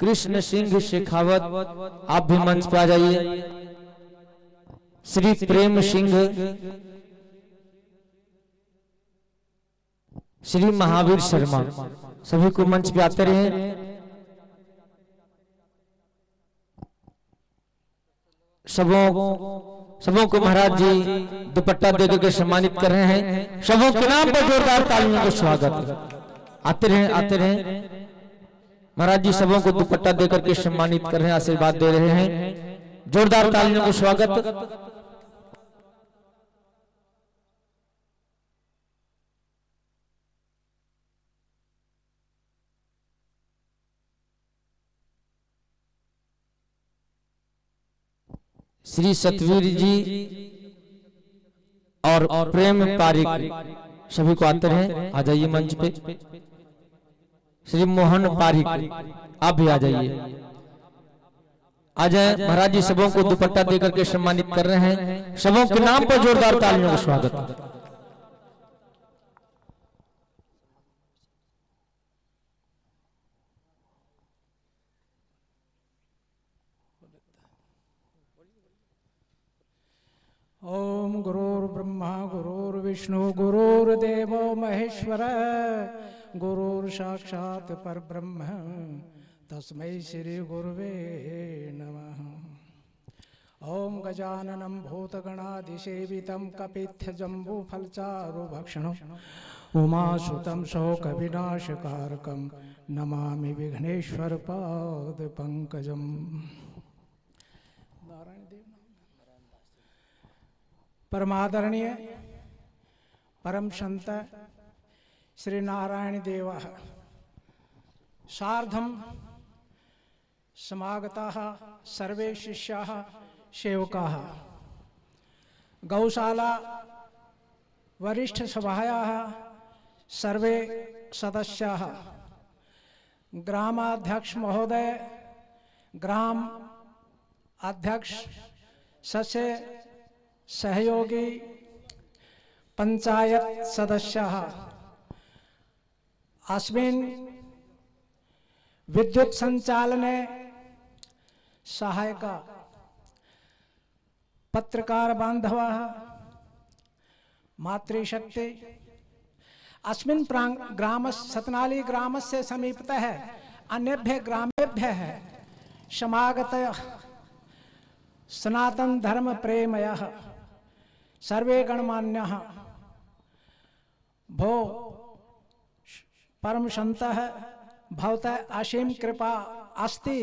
कृष्ण सिंह शेखावत, आप भी मंच पे आ जाइए। श्री प्रेम सिंह, श्री महावीर शर्मा, सभी को मंच पे आते रहे। सबों को महाराज जी दुपट्टा देकर के सम्मानित कर रहे हैं। सबों के नाम पर जोरदार तालियों का स्वागत। आते रहे महाराज जी सबों को दुपट्टा देकर के सम्मानित कर रहे हैं, आशीर्वाद दे रहे हैं। जोरदार तालियों का स्वागत। श्री सतवीर जी और प्रेम पारिक, सभी को आते रहे, आ जाइए मंच पे। श्री मोहन पारिक, आप भी आ जाइए। आ जाए महाराज जी सबों को दुपट्टा देकर के सम्मानित कर रहे हैं। सबों के नाम पर जोरदार तालियों का स्वागत। ओम गुरुर्ब्रह्मा गुरुर्विष्णु गुरुर्देवो महेश्वर गुरुर साक्षात् परब्रह्म तस्मै श्री गुरुवे नमः। ओम गजाननं भूतगणादिसेवितं कपित्थजम्बूफलचारुभक्षणं उमासुतं शोकविनाशकारकं नमामि विघ्नेश्वरपादपङ्कजम्। परमादरणीय परम संत श्री नारायण देव सार्धम समागताः सर्वे शिष्याः सेवकाः गौशाला वरिष्ठ सभायाः सर्वे सदस्याः ग्रामाध्यक्ष महोदय ग्राम अध्यक्ष सस्य सहयोगी पंचायत सदस्याः अस्मिन् विद्युत संचालने सहायक पत्रकार बांधवाः मातृशक्ति अस्मिन् ग्राम सतनाली ग्रामस्य समीपतः अन्येभ्यः ग्रामेभ्यः समागतः सनातन धर्म प्रेमयः सर्वे गणमान्यः भो परम संतः भवतः असीम कृपा अस्ति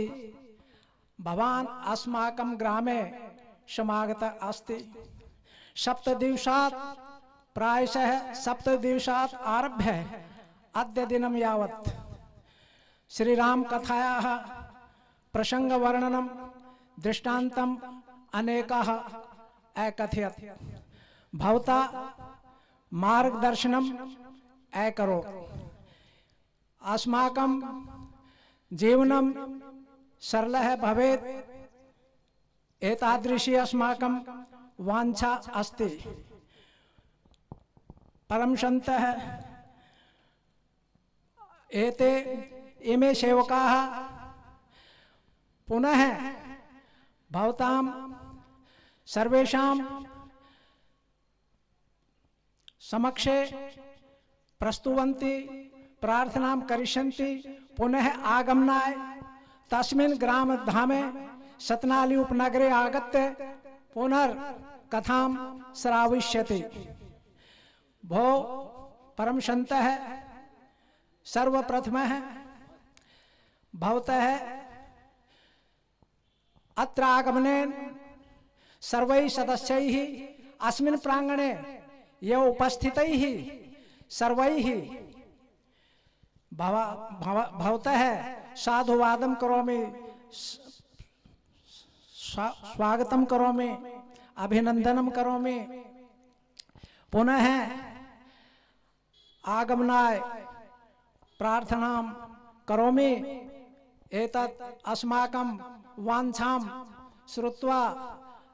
भवान् अस्माकं ग्रामे समागतः अस्ति। सप्तदिवसात् प्रायशः सप्तदिवसात् आरभ्य अद्य दिनं यावत् श्रीराम कथायाः प्रसंगवर्णनं दृष्टान्तम् अनेकाः अकथयत् भवता मार्गदर्शनम् अकरोत्। अस्माकं जीवनं सरलः भवेत् एतादृशी अस्माकं वाञ्छा अस्ति। परम संतः एते इमे सेवकाः पुनः भवतां सर्वेषां समक्षे प्रस्तुवन्ति प्रार्थनां करिष्यन्ति पुनः आगमनाय तस्मिन् ग्रामधामे सतनाली उपनगरे आगत्य पुनर्कथां श्रावयिष्यति। भो परम संतः सर्वप्रथमः भवतः अत्र आगमनेन सर्वैः सदस्यैः अस्मिन् प्राङ्गणे ये उपस्थितैः सर्वैः भवतः साधुवादं करोमि, स्वागतं करोमि, अभिनन्दनं करोमि। पुनः आगमनाय प्रार्थनां करोमि। एतत् अस्माकं वाञ्छां श्रुत्वा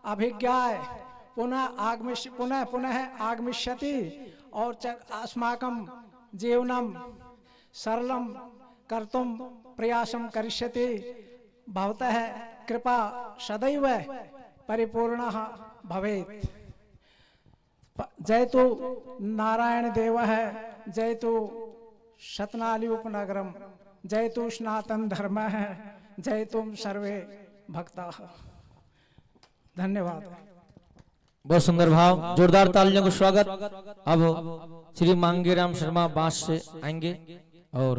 अभिज्ञाय पुनः आगमिष्यति और अस्माकं जीवनं सरलं कर्तुम प्रयासं करिष्यति भवतः कृपा सदैव परिपूर्णः भवेत्। जय तो नारायण देव है, जय तो सतनाली उपनगरम, जय तो सनातन धर्म है, जय तुम सर्वे भक्ता। धन्यवाद। बहुत सुंदर भाव, जोरदार तालियों को स्वागत। अब श्री मांगेराम शर्मा बांस से आएंगे और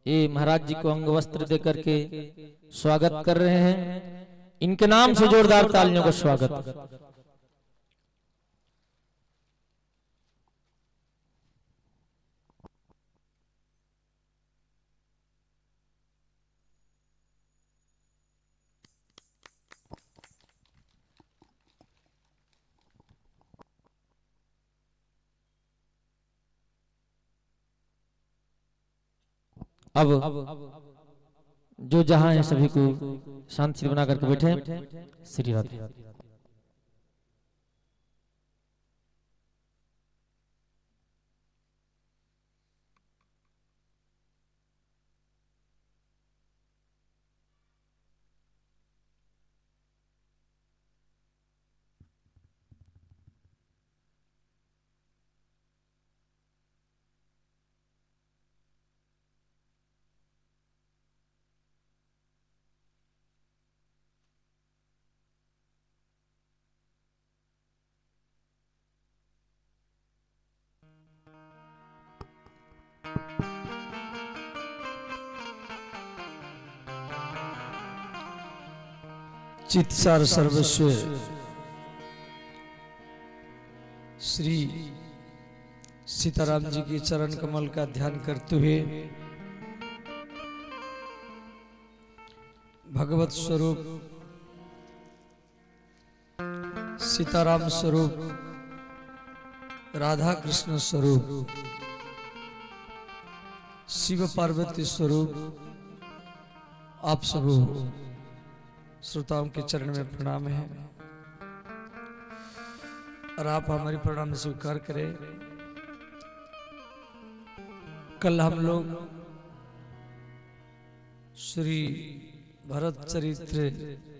ये महाराज जी को अंग वस्त्र देकर के स्वागत कर रहे हैं। इनके नाम से जोरदार तालियों को स्वागत। अब जो जहां है सभी को शांति बना करके बैठे। श्री राधे। चित्सार सर्वस्व श्री सीताराम जी के चरण कमल का ध्यान करते हुए भगवत स्वरूप सीताराम स्वरूप राधा कृष्ण स्वरूप शिव पार्वती स्वरूप आप सब श्रोताओं के चरण में प्रणाम है और आप हमारी प्रणाम स्वीकार करें। कल हम लोग श्री भरत चरित्र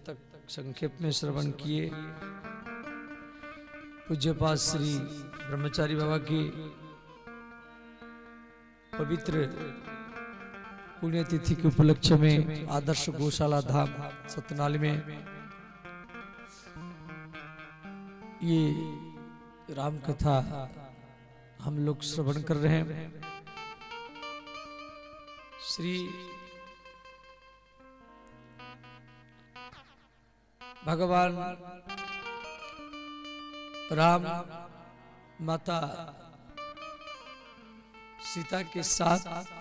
तक संक्षेप में श्रवण किए। पूज्यपाद श्री ब्रह्मचारी बाबा की पवित्र पुण्यतिथि के उपलक्ष्य में आदर्श गौशाला धाम सतनाली में ये राम कथा हम लोग श्रवण कर रहे हैं। श्री भगवान राम माता सीता के साथ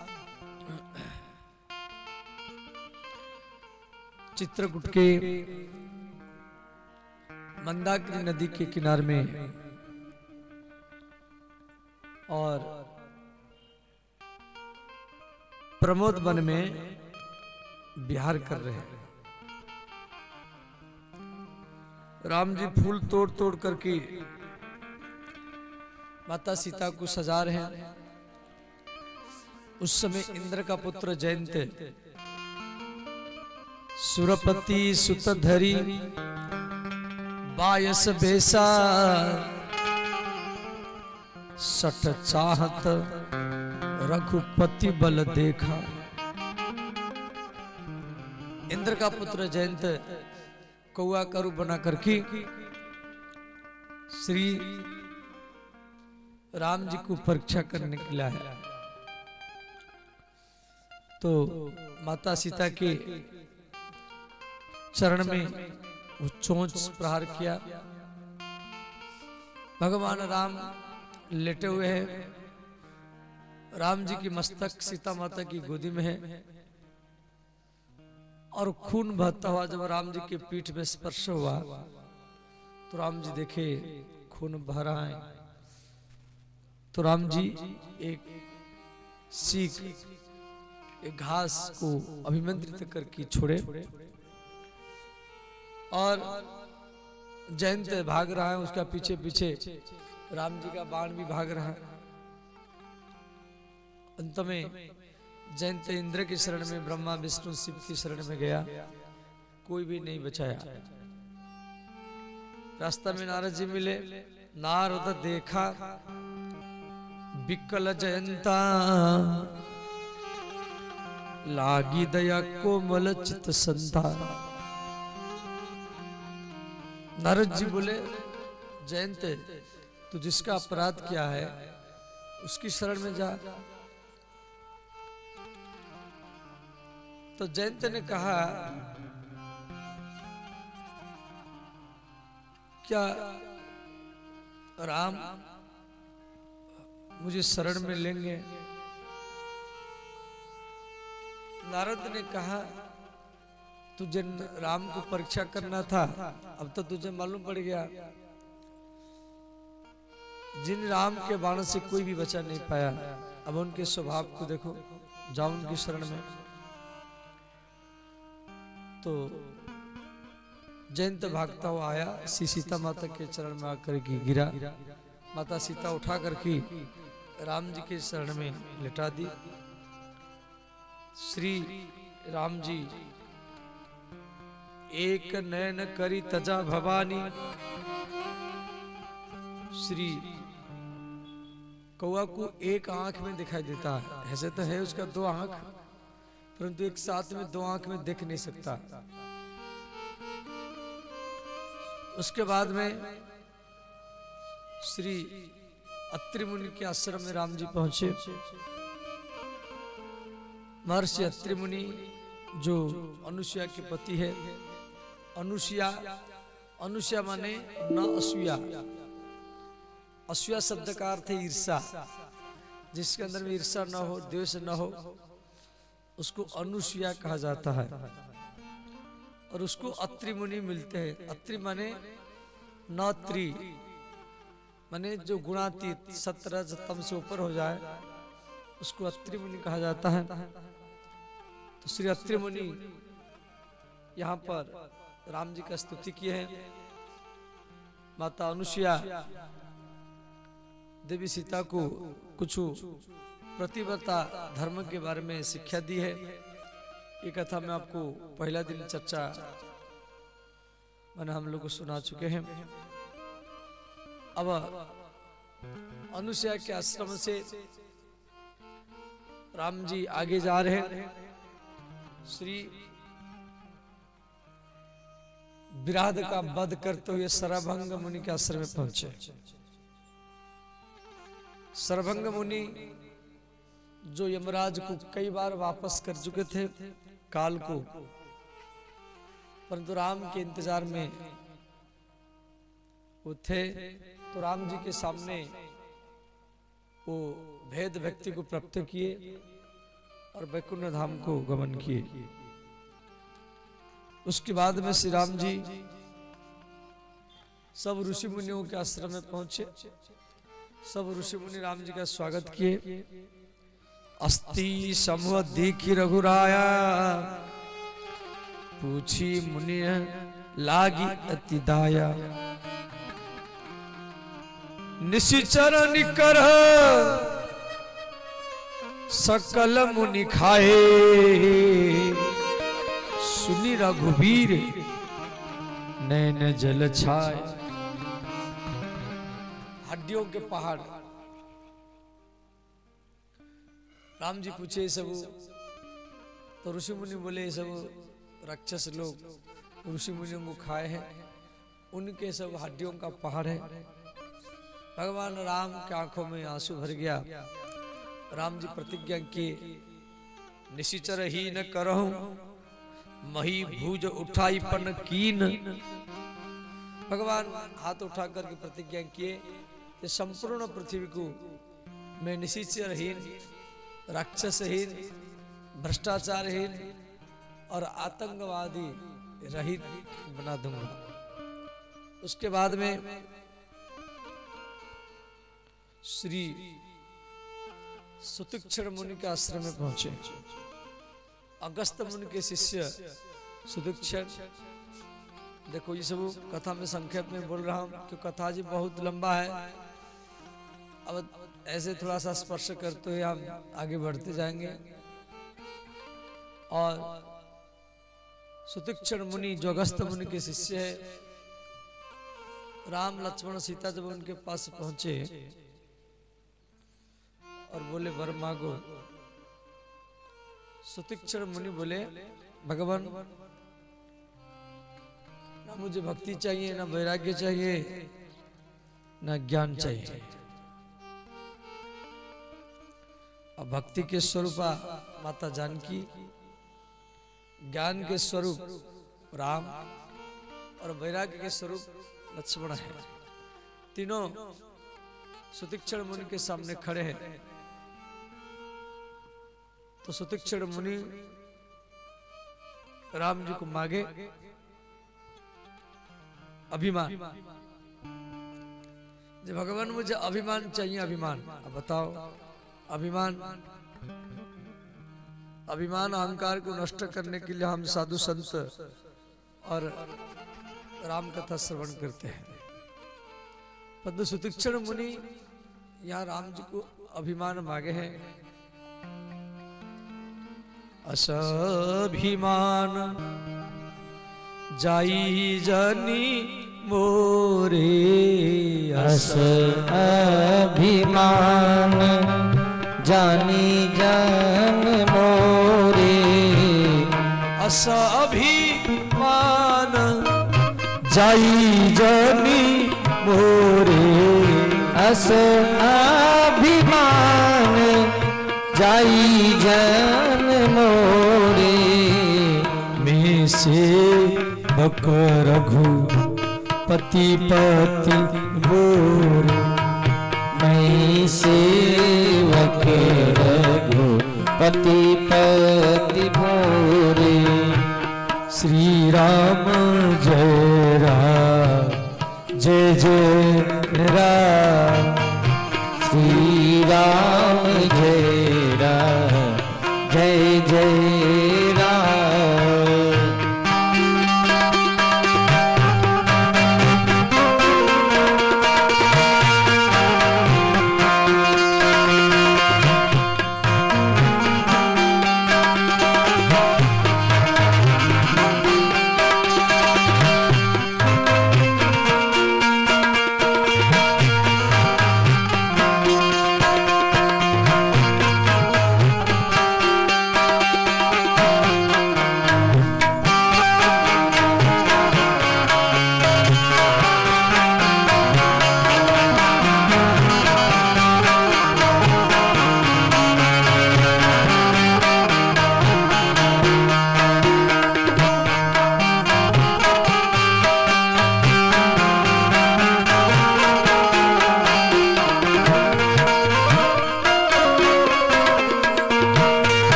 चित्रकूट के मंदाकिनी नदी के किनारे में और प्रमोद वन में विहार कर रहे हैं। राम जी फूल तोड़ तोड़ करके माता सीता को सजा रहे हैं। उस समय इंद्र का पुत्र जयंत सुरपति सुतधरी बायस बेसा सठ चाहत रघुपति बल देखा। इंद्र का पुत्र जयंत कौआ का रूप बना करके श्री राम जी को परीक्षा करने के लिए आया। तो माता सीता के चरण में वो चोंच प्रहार किया। भगवान राम लेटे हुए हैं। राम जी की मस्तक सीता माता की गोदी में है और खून बहता हुआ जब राम जी के पीठ में स्पर्श हुआ तो राम जी देखे खून बह रहा है। तो राम जी एक सीख एक घास को अभिमंत्रित करके छोड़े और जयंत भाग रहा है। उसका पीछे पीछे राम जी का बाण भी भाग रहा है। अंत में जयंत इंद्र की शरण में, ब्रह्मा विष्णु शिव की शरण में गया, कोई भी नहीं बचाया। रास्ता में नारद जी मिले, नारद देखा विकल जयंता, लागी दया कोमल चित संता। नारद जी बोले, जयंत तू जिसका अपराध किया है उसकी शरण में जा। तो जयंत ने कहा, क्या राम मुझे शरण में लेंगे? नारद ने कहा, तुझे राम को परीक्षा करना था, अब तो तुझे मालूम पड़ गया। जिन राम के बाण से कोई भी बचा नहीं पाया, अब उनके स्वभाव को देखो, जाओ उनकी शरण में। तो जयंत भागता हुआ आया, सीता माता के चरण में आकर के गिरा। माता सीता उठा करके राम जी के शरण में लिटा दी। श्री राम जी एक नयन करी तजा भवानी। श्री कौआ को एक आंख में दिखाई देता है, ऐसे तो है उसका दो आंख, परंतु एक साथ में दो आंख में देख नहीं सकता। उसके बाद में श्री अत्रि मुनि के आश्रम में राम जी पहुंचे। महर्षि अत्रि मुनि जो अनुसुया के पति है, अनुसुया माने न असूया। असूया शब्द का अर्थ है ईर्षा, जिसके अंदर में ईर्षा न हो, द्वेष न हो, उसको अनुसुया कहा जाता है। और उसको अत्रि मुनि मिलते हैं। अत्रि माने नौत्री, माने जो गुणातीत, सत्तर तम से ऊपर हो जाए उसको अत्रि मुनि कहा जाता है। तो श्री अत्रि मुनि यहाँ पर राम जी का स्तुति किए हैं। माता अनुसुया देवी सीता को कुछ प्रतिव्रता धर्म के बारे में शिक्षा दी है। ये कथा मैं आपको पहला दिन चर्चा मैंने हम लोग को सुना चुके हैं। अब अनुसुया के आश्रम से राम जी आगे जा रहे हैं। श्री विराध का वध करते हुए सरभंग मुनि के आश्रम में पहुंचे। सरभंग मुनि जो यमराज को कई बार वापस कर चुके थे काल को, परंतु राम के इंतजार में वो थे। तो राम जी के सामने वो भेद व्यक्ति को प्राप्त किए और वैकुंठ धाम को गमन किए। उसके बाद में श्री राम जी सब ऋषि मुनियों के आश्रम में पहुंचे। सब ऋषि मुनि राम जी का स्वागत किए। अस्ति समूह देखी रघुराया, पूछी मुनि लागी अति दाया। निशिचर निकर सकल मुनि खाए, सुनी रघुवीर नैन जल छाए। हड्डियों के पहाड़। राम जी पूछे सब, तो ऋषि मुनि बोले सब राक्षस लोग ऋषि मुनियों को खाए हैं, उनके सब हड्डियों का पहाड़ है। भगवान राम के आंखों में आंसू भर गया। राम जी प्रतिज्ञा किए, निशिचर ही न करहूं, मही भूज उठाई पन कीन। भगवान हाथ उठा करके प्रतिज्ञा किए कि संपूर्ण पृथ्वी को मैं निशिचरहीन, राक्षसहीन, भ्रष्टाचारहीन और आतंकवादी रहित बना दूंगा। उसके बाद में श्री सुतीक्षण मुनि के आश्रम में पहुंचे। अगस्त मुनि के शिष्य सुतीक्षण। देखो ये सब कथा में संक्षेप में बोल रहा हूं कि कथा जी बहुत लंबा है। अब ऐसे थोड़ा सा स्पर्श करते हुए हम आगे बढ़ते जाएंगे। और सुतीक्षण मुनि जो अगस्त मुनि के शिष्य है, राम लक्ष्मण सीता जब उनके पास पहुंचे और बोले वर मांगो, सुतीक्षण मुनि बोले भगवान ना मुझे भक्ति चाहिए, ना वैराग्य चाहिए, ना ज्ञान चाहिए। अब भक्ति के स्वरूपा माता जानकी, ज्ञान के स्वरूप राम और वैराग्य के स्वरूप लक्ष्मण है। तीनों सुतीक्षण मुनि के सामने खड़े हैं। तो सुतीक्षण मुनि राम जी को मांगे अभिमान, जो भगवान मुझे अभिमान चाहिए, अभिमान। अब बताओ, अभिमान अभिमान अहंकार को नष्ट करने के लिए हम साधु संत और राम कथा श्रवण करते हैं, परंतु सुतीक्षण मुनि यहाँ राम जी को अभिमान मांगे हैं। असभिमान जाई जनी मोरे, अस अभिमान जानी जन मोरे, अस अभिमान जाई जनी मोरे, अस अभिमान जाई जन मोरे, में से बक रघु पति पति बोर, मैं सेवक रघु पति पति मोरे, श्री राम जय राम जय जय राम, श्री राम जय राम जय जय राम।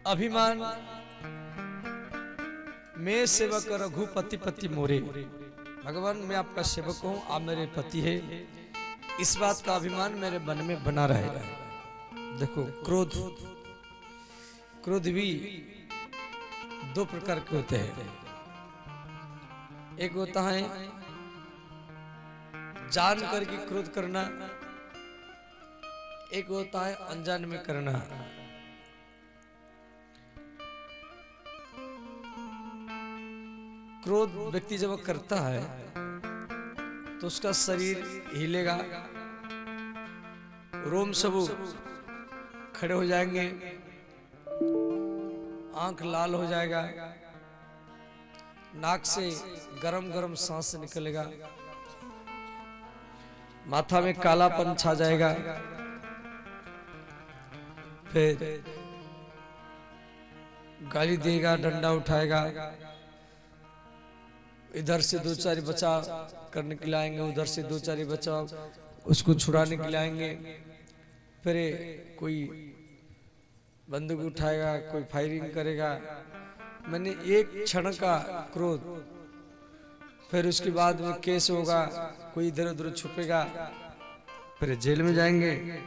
अभिमान मैं सेवक रघुपति पति मोरे, भगवान मैं आपका सेवक हूं, आप मेरे पति है, इस बात का अभिमान मेरे मन में बना रहेगा। देखो क्रोध, क्रोध भी दो प्रकार के होते हैं। एक होता है जान करके क्रोध करना, एक होता है अनजान में करना। क्रोध व्यक्ति जब करता है तो उसका शरीर हिलेगा, रोम सब खड़े हो जाएंगे, आंख लाल हो जाएगा, नाक से गरम गरम सांस निकलेगा, माथा में कालापन छा जाएगा, फिर गाली देगा, डंडा उठाएगा, इधर से दो चार बचाव करने के लिए आएंगे, उधर से दो चार बचाव उसको छुड़ाने के लिए आएंगे, फिर कोई बंदूक उठाएगा, कोई फायरिंग करेगा। मैंने एक क्षण का क्रोध, फिर उसके बाद में केस होगा, कोई इधर उधर छुपेगा, फिर जेल में जाएंगे।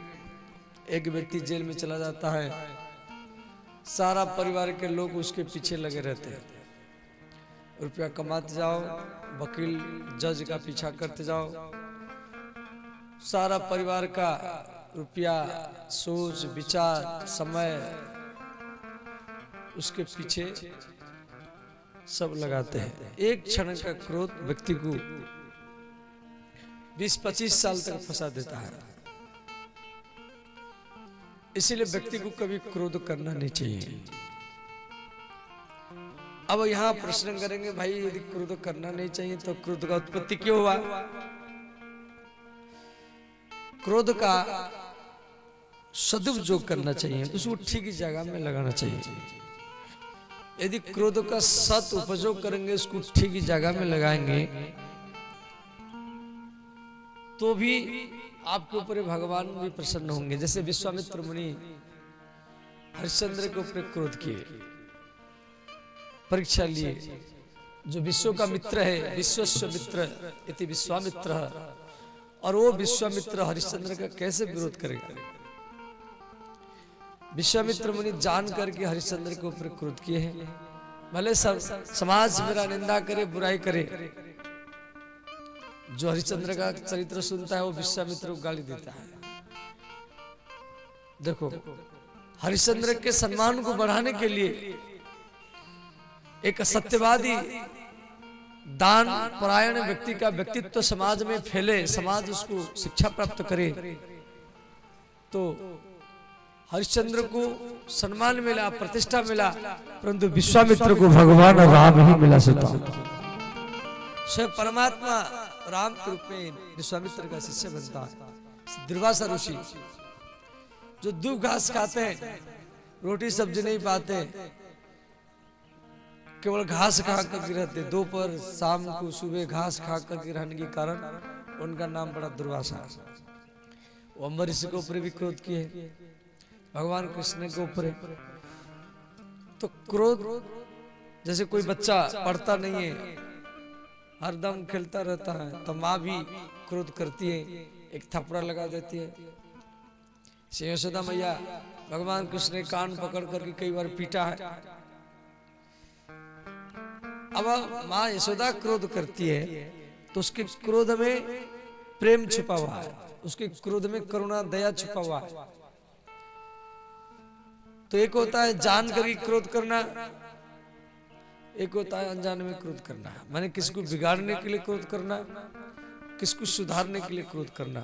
एक व्यक्ति जेल में चला जाता है, सारा परिवार के लोग उसके पीछे लगे रहते हैं। रुपया कमाते जाओ, वकील जज का पीछा करते जाओ, सारा परिवार का रुपया, सोच, विचार, समय उसके पीछे सब लगाते हैं। एक क्षण का क्रोध व्यक्ति को 20-25 साल तक फंसा देता है। इसीलिए व्यक्ति को कभी क्रोध करना नहीं चाहिए। अब यहाँ प्रश्न करेंगे, भाई यदि क्रोध करना नहीं चाहिए तो क्रोध का उत्पत्ति क्यों हुआ? क्रोध का सदुपयोग करना चाहिए, उसको ठीक जगह में लगाना चाहिए। यदि क्रोध का सत उपयोग करेंगे, उसको ठीक जगह में लगाएंगे, तो भी आपके ऊपर भगवान भी प्रसन्न होंगे। जैसे विश्वामित्र मुनि हरिश्चंद्र के ऊपर क्रोध किए, परीक्षा लिए। जो विश्व का मित्र है, विश्वस्य मित्र इति विश्वामित्र, और वो विश्वामित्र हरिश्चंद्र का कैसे विरोध करेगा? विश्वामित्र मुनि जान करके हरिश्चंद्र के ऊपर क्रोध किए हैं। भले सब समाज मेरा निंदा करे, बुराई करे, जो हरिश्चंद्र का चरित्र सुनता है वो विश्वामित्र को गाली देता है। देखो, हरिश्चंद्र के सम्मान को बढ़ाने के लिए एक सत्यवादी, दान परायण व्यक्ति का व्यक्तित्व समाज में फैले, समाज उसको शिक्षा प्राप्त करे, तो हरिश्चंद्र को सम्मान मिला, प्रतिष्ठा मिला, परंतु विश्वामित्र को भगवान राम ही मिला। स्वयं परमात्मा राम के रूप में विश्वामित्र का शिष्य बनता है। दुर्वासा ऋषि जो दूब घास खाते हैं, रोटी सब्जी नहीं पाते, केवल घास खा कर रहते, दोपहर शाम को सुबह घास खा कर रहने के कारण उनका नाम पड़ा दुर्वासा। वो अम्बरीश के ऊपर भी क्रोध किए, भगवान कृष्ण के ऊपर। तो क्रोध, जैसे कोई बच्चा पढ़ता नहीं है, हरदम खेलता रहता है, तो माँ भी क्रोध करती है, एक थप्पड़ा लगा देती है। श्री यशोदा मैया भगवान कृष्ण ने कान पकड़ करके कई बार पीटा है। अब माँ यशोदा क्रोध करती है, तो उसके क्रोध में प्रेम छुपा हुआ है, उसके क्रोध में करुणा, दया छुपा हुआ है। तो एक होता है जान कर क्रोध करना, एक होता है अनजाने में क्रोध करना। माने किसको बिगाड़ने के लिए क्रोध करना, किसको सुधारने के लिए क्रोध करना।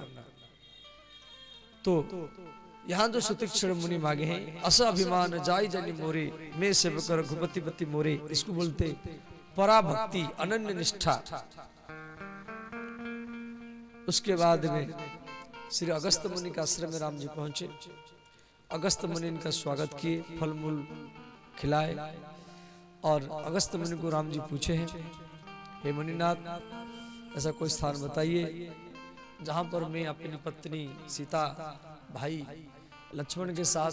तो यहाँ जो सुतीक्षण मुनि मांगे हैं, अस अभिमान जाई जनि मोरे, मैं सेवक रघुपति पति मोरे, इसको बोलते पराभक्ति, अनन्य निष्ठा। उसके बाद में श्री अगस्त मुनि का आश्रम में राम जी पहुंचे। अगस्त मुनि इनका स्वागत किए, फल मूल खिलाए, और अगस्त मुनि को राम जी पूछे हैं, हे मुनिनाथ, ऐसा कोई स्थान बताइए जहां पर मैं अपनी पत्नी सीता, भाई लक्ष्मण के साथ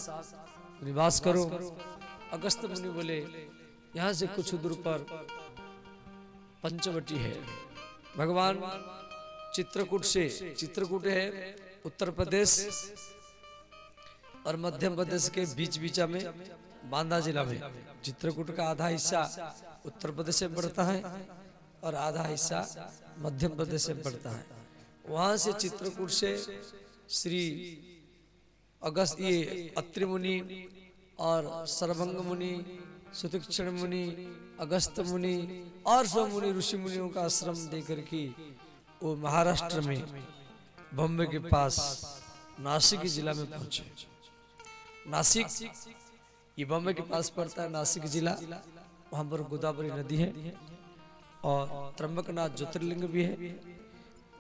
निवास करूं। अगस्त मुनि बोले, यहाँ से कुछ दूर पर पंचवटी है। भगवान चित्रकूट से, चित्रकूट है उत्तर प्रदेश और मध्य प्रदेश के बीच बीचा में बांदा जिला में। चित्रकूट का आधा हिस्सा उत्तर प्रदेश से पड़ता है और आधा हिस्सा मध्य प्रदेश से पड़ता है। वहां से चित्रकूट से श्री अगस्त, ये अत्रि मुनि और सर्वंग मुनि, सुतीक्षण मुनि, अगस्त मुनि और सब मुनि ऋषि मुनियों का आश्रम देकर के वो महाराष्ट्र में बॉम्बे के पास नासिक जिला में पहुंचे। नासिक ये बॉम्बे के पास पड़ता है, नासिक जिला। वहां पर गोदावरी नदी है और त्र्यंबकनाथ ज्योतिर्लिंग भी है।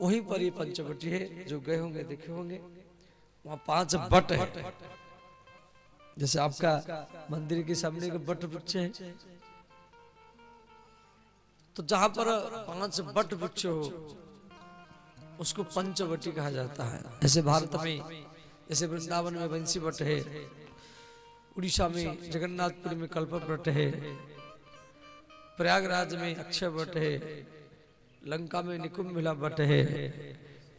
वहीं पर ये पंचवटी है, जो गए होंगे देखे होंगे। वहां 5 बट है, जैसे आपका मंदिर के सामने के बट वृक्ष है, तो जहां पर 5 बट वृक्ष हो उसको पंचवटी कहा जाता है। ऐसे भारत में जैसे वृंदावन में बंसी वट है, उड़ीसा में जगन्नाथपुरी में कल्प वट है, प्रयागराज में अक्षय वट है, लंका में निकुंभिला वट है,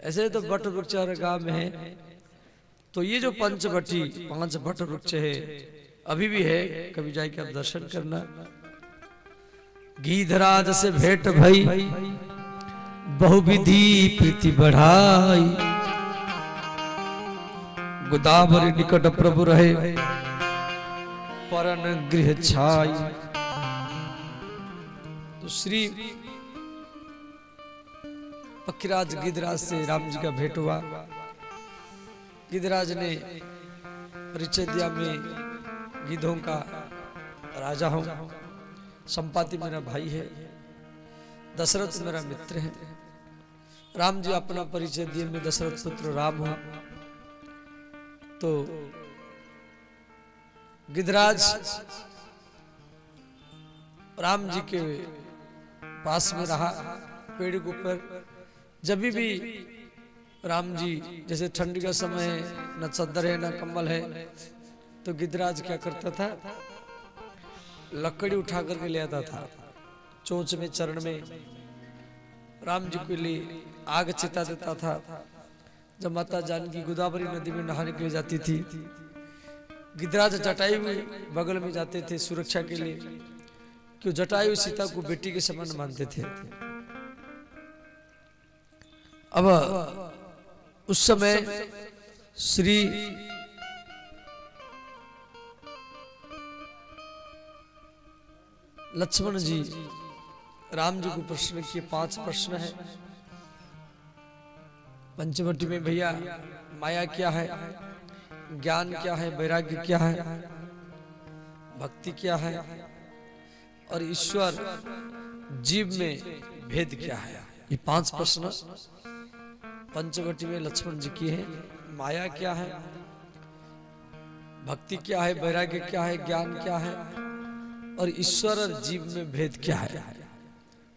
ऐसे तो बट वृक्ष हर गांव में है, तो ये जो पंचवटी 5 बट वृक्ष है अभी भी है, कभी जाके आप दर्शन करना। गीधराज से भेंट भई बहुविधि प्रीति बढ़ाई, गोदावरी निकट प्रभु रहे परन गृह छाई। तो श्री पक्षीराज गिद्धराज से राम जी का भेंट हुआ। गिद्धराज ने परिचय दिया, मैं गिद्धों का राजा हूं, संपाति मेरा भाई है, दशरथ मेरा मित्र है। राम जी अपना परिचय दिए, मैं दशरथ पुत्र राम हूं। तो गिद्धराज राम जी के पास में रहा पेड़ के ऊपर। जब भी राम जी, जैसे ठंडी का समय है, न चादर है न कंबल है, तो गिद्धराज क्या करता था, लकड़ी उठा करके ले आता था, चोंच में चरण में राम जी के लिए आग चिता देता था। जब माता जानकी गोदावरी नदी में नहाने के लिए जाती थी, गिद्धराज जटायु बगल में जाते थे सुरक्षा के लिए, क्यों जटायु सीता को बेटी के समान मानते थे। अब उस समय श्री लक्ष्मण जी राम जी को प्रश्न किए, 5 प्रश्न है पंचवटी में। भैया माया क्या है, ज्ञान क्या है, वैराग्य क्या है, भक्ति क्या है, और ईश्वर जीव में भेद क्या है। ये 5 प्रश्न पंचवटी में लक्ष्मण जी की है। माया क्या है, भक्ति क्या है, वैराग्य क्या है, ज्ञान क्या है, और ईश्वर और जीव में भेद क्या है।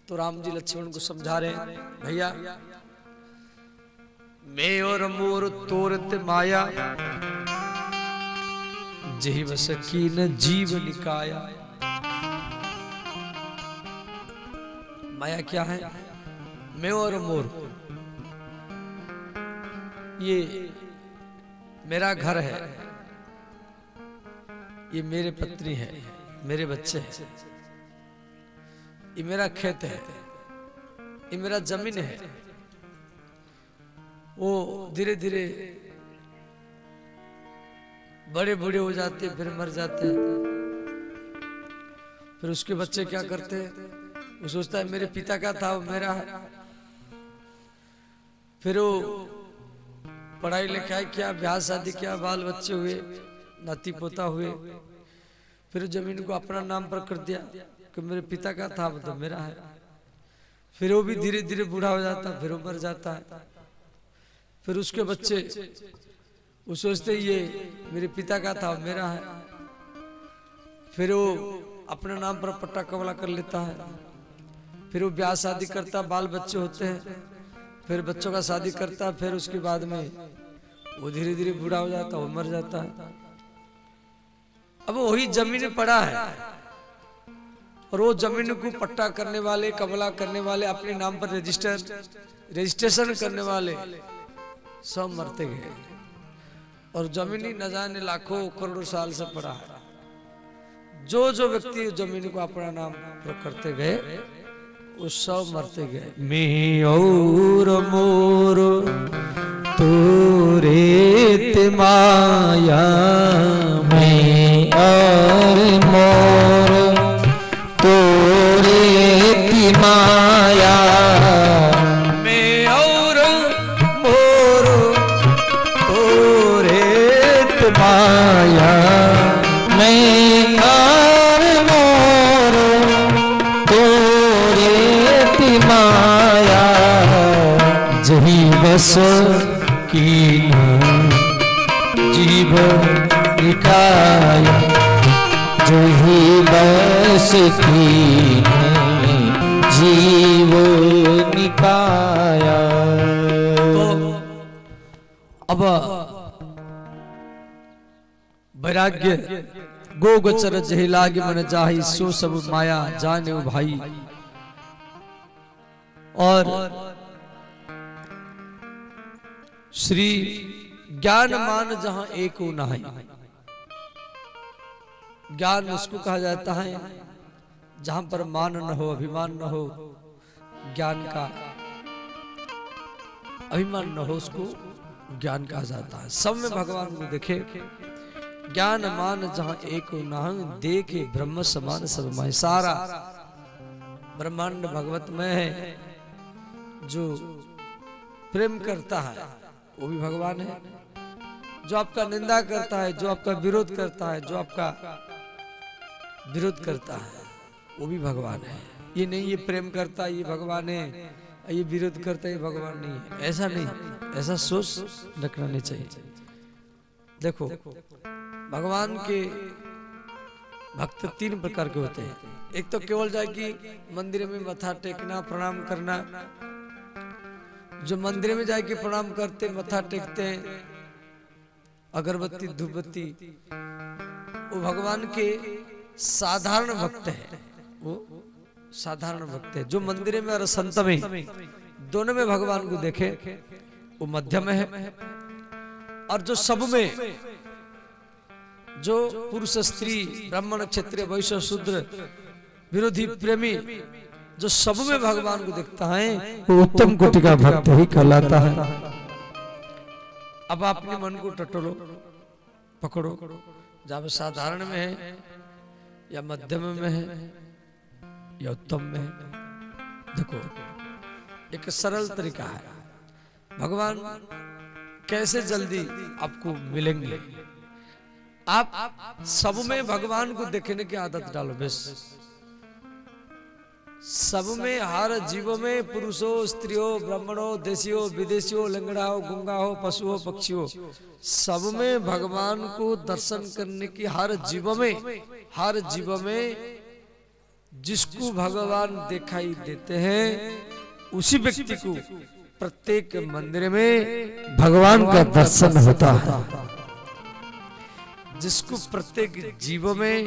तो राम जी लक्ष्मण को समझा रहे हैं, भैया मैं और मोर तोरत माया, जीव सकीन जीव निकाया। माया क्या है, मैं और मोर, ये मेरा घर है, ये मेरे पत्नी है, मेरे बच्चे हैं, ये मेरा खेत है, ये मेरा जमीन है। वो धीरे धीरे बड़े बूढ़े हो जाते, फिर मर जाते, फिर उसके बच्चे क्या करते, वो सोचता है मेरे पिता का था, वो मेरा है। फिर वो पढ़ाई लिखाई किया, ब्याह शादी किया, बाल बच्चे हुए, नाती पोता हुए, फिर जमीन को अपना नाम पर कर दिया कि मेरे पिता का था, वो तो मेरा है। फिर वो भी धीरे धीरे बूढ़ा हो जाता, फिर वो मर जाता है। फिर उसके बच्चे वो सोचते ये मेरे पिता का था, मेरा है। फिर वो अपने नाम पर पट्टा कबला कर लेता है। फिर वो ब्याह शादी करता, बाल बच्चे होते हैं, फिर बच्चों का शादी करता, फिर उसके बाद में वो धीरे धीरे बूढ़ा हो जाता, वो मर जाता है। अब वही जमीन पड़ा है, और वो जमीन को पट्टा करने वाले, कबला करने वाले, अपने नाम पर रजिस्ट्रेशन करने वाले सब मरते गए, और जमीन ही न जाने लाखों करोड़ों साल से पड़ा है। जो जो व्यक्ति जमीन को अपना नाम पर करते गए, वो सब मरते गए। मैं और मोर तोरे माया, मैं और मोर तोरे माया, मैं और मोर तोरे माया, मैं और मोर तोरे माया, जही बस की जीव निकाया, जही बस की जीव निकाया। तो अब वैराग्य गो गोचर जही लागे मन जाहि, सो सब माया जाने भाई। और श्री ज्ञान मान जहां एक हो नाहि। ज्ञान उसको कहा जाता है जहां पर मान न हो, अभिमान न हो, ज्ञान का अभिमान न हो, उसको ज्ञान कहा जाता है। सब में भगवान को देखे, ज्ञान मान जहां एक हो नाहि, देखे ब्रह्म समान सब माय। सारा ब्रह्मांड भगवत में है। जो प्रेम करता है वो भी भगवान है, जो आपका निंदा करता है, जो आपका विरोध करता है, जो आपका विरोध करता है वो भी भगवान है। ये नहीं ये प्रेम करता है ये भगवान है, ये विरोध करता है ये भगवान नहीं है, ऐसा नहीं, ऐसा सोच रखना नहीं चाहिए। देखो भगवान के भक्त तीन प्रकार के होते हैं। एक तो केवल जाए कि मंदिर में मथा टेकना, प्रणाम करना। जो मंदिर में जाके प्रणाम करते, मथा टेकते हैं, अगरबत्ती धूपबत्ती, वो भगवान के साधारण भक्त है। वो साधारण भक्त है। जो मंदिर में और संत में दोनों में भगवान को देखे वो मध्यम है। और जो सब में, जो पुरुष स्त्री ब्राह्मण क्षत्रिय वैश्य शूद्र विरोधी प्रेमी, जो सब में भगवान को देखता है वो उत्तम कोटि का भक्त ही कहलाता है। अब अपने मन को टटोलो, पकड़ो, जब साधारण में है या मध्यम में है या उत्तम में है। देखो एक सरल तरीका है। भगवान कैसे जल्दी आपको मिलेंगे। आप सब में भगवान को देखने की आदत डालो। बस सब में, हर जीव में, पुरुषों स्त्रियों ब्राह्मणों देशियों विदेशियों, लंगड़ा हो गूंगा हो पशु हो पक्षी हो, सब में भगवान को दर्शन करने की हर जीव में जिसको भगवान दिखाई देते हैं उसी व्यक्ति को प्रत्येक मंदिर में भगवान का दर्शन होता है। जिसको प्रत्येक जीव में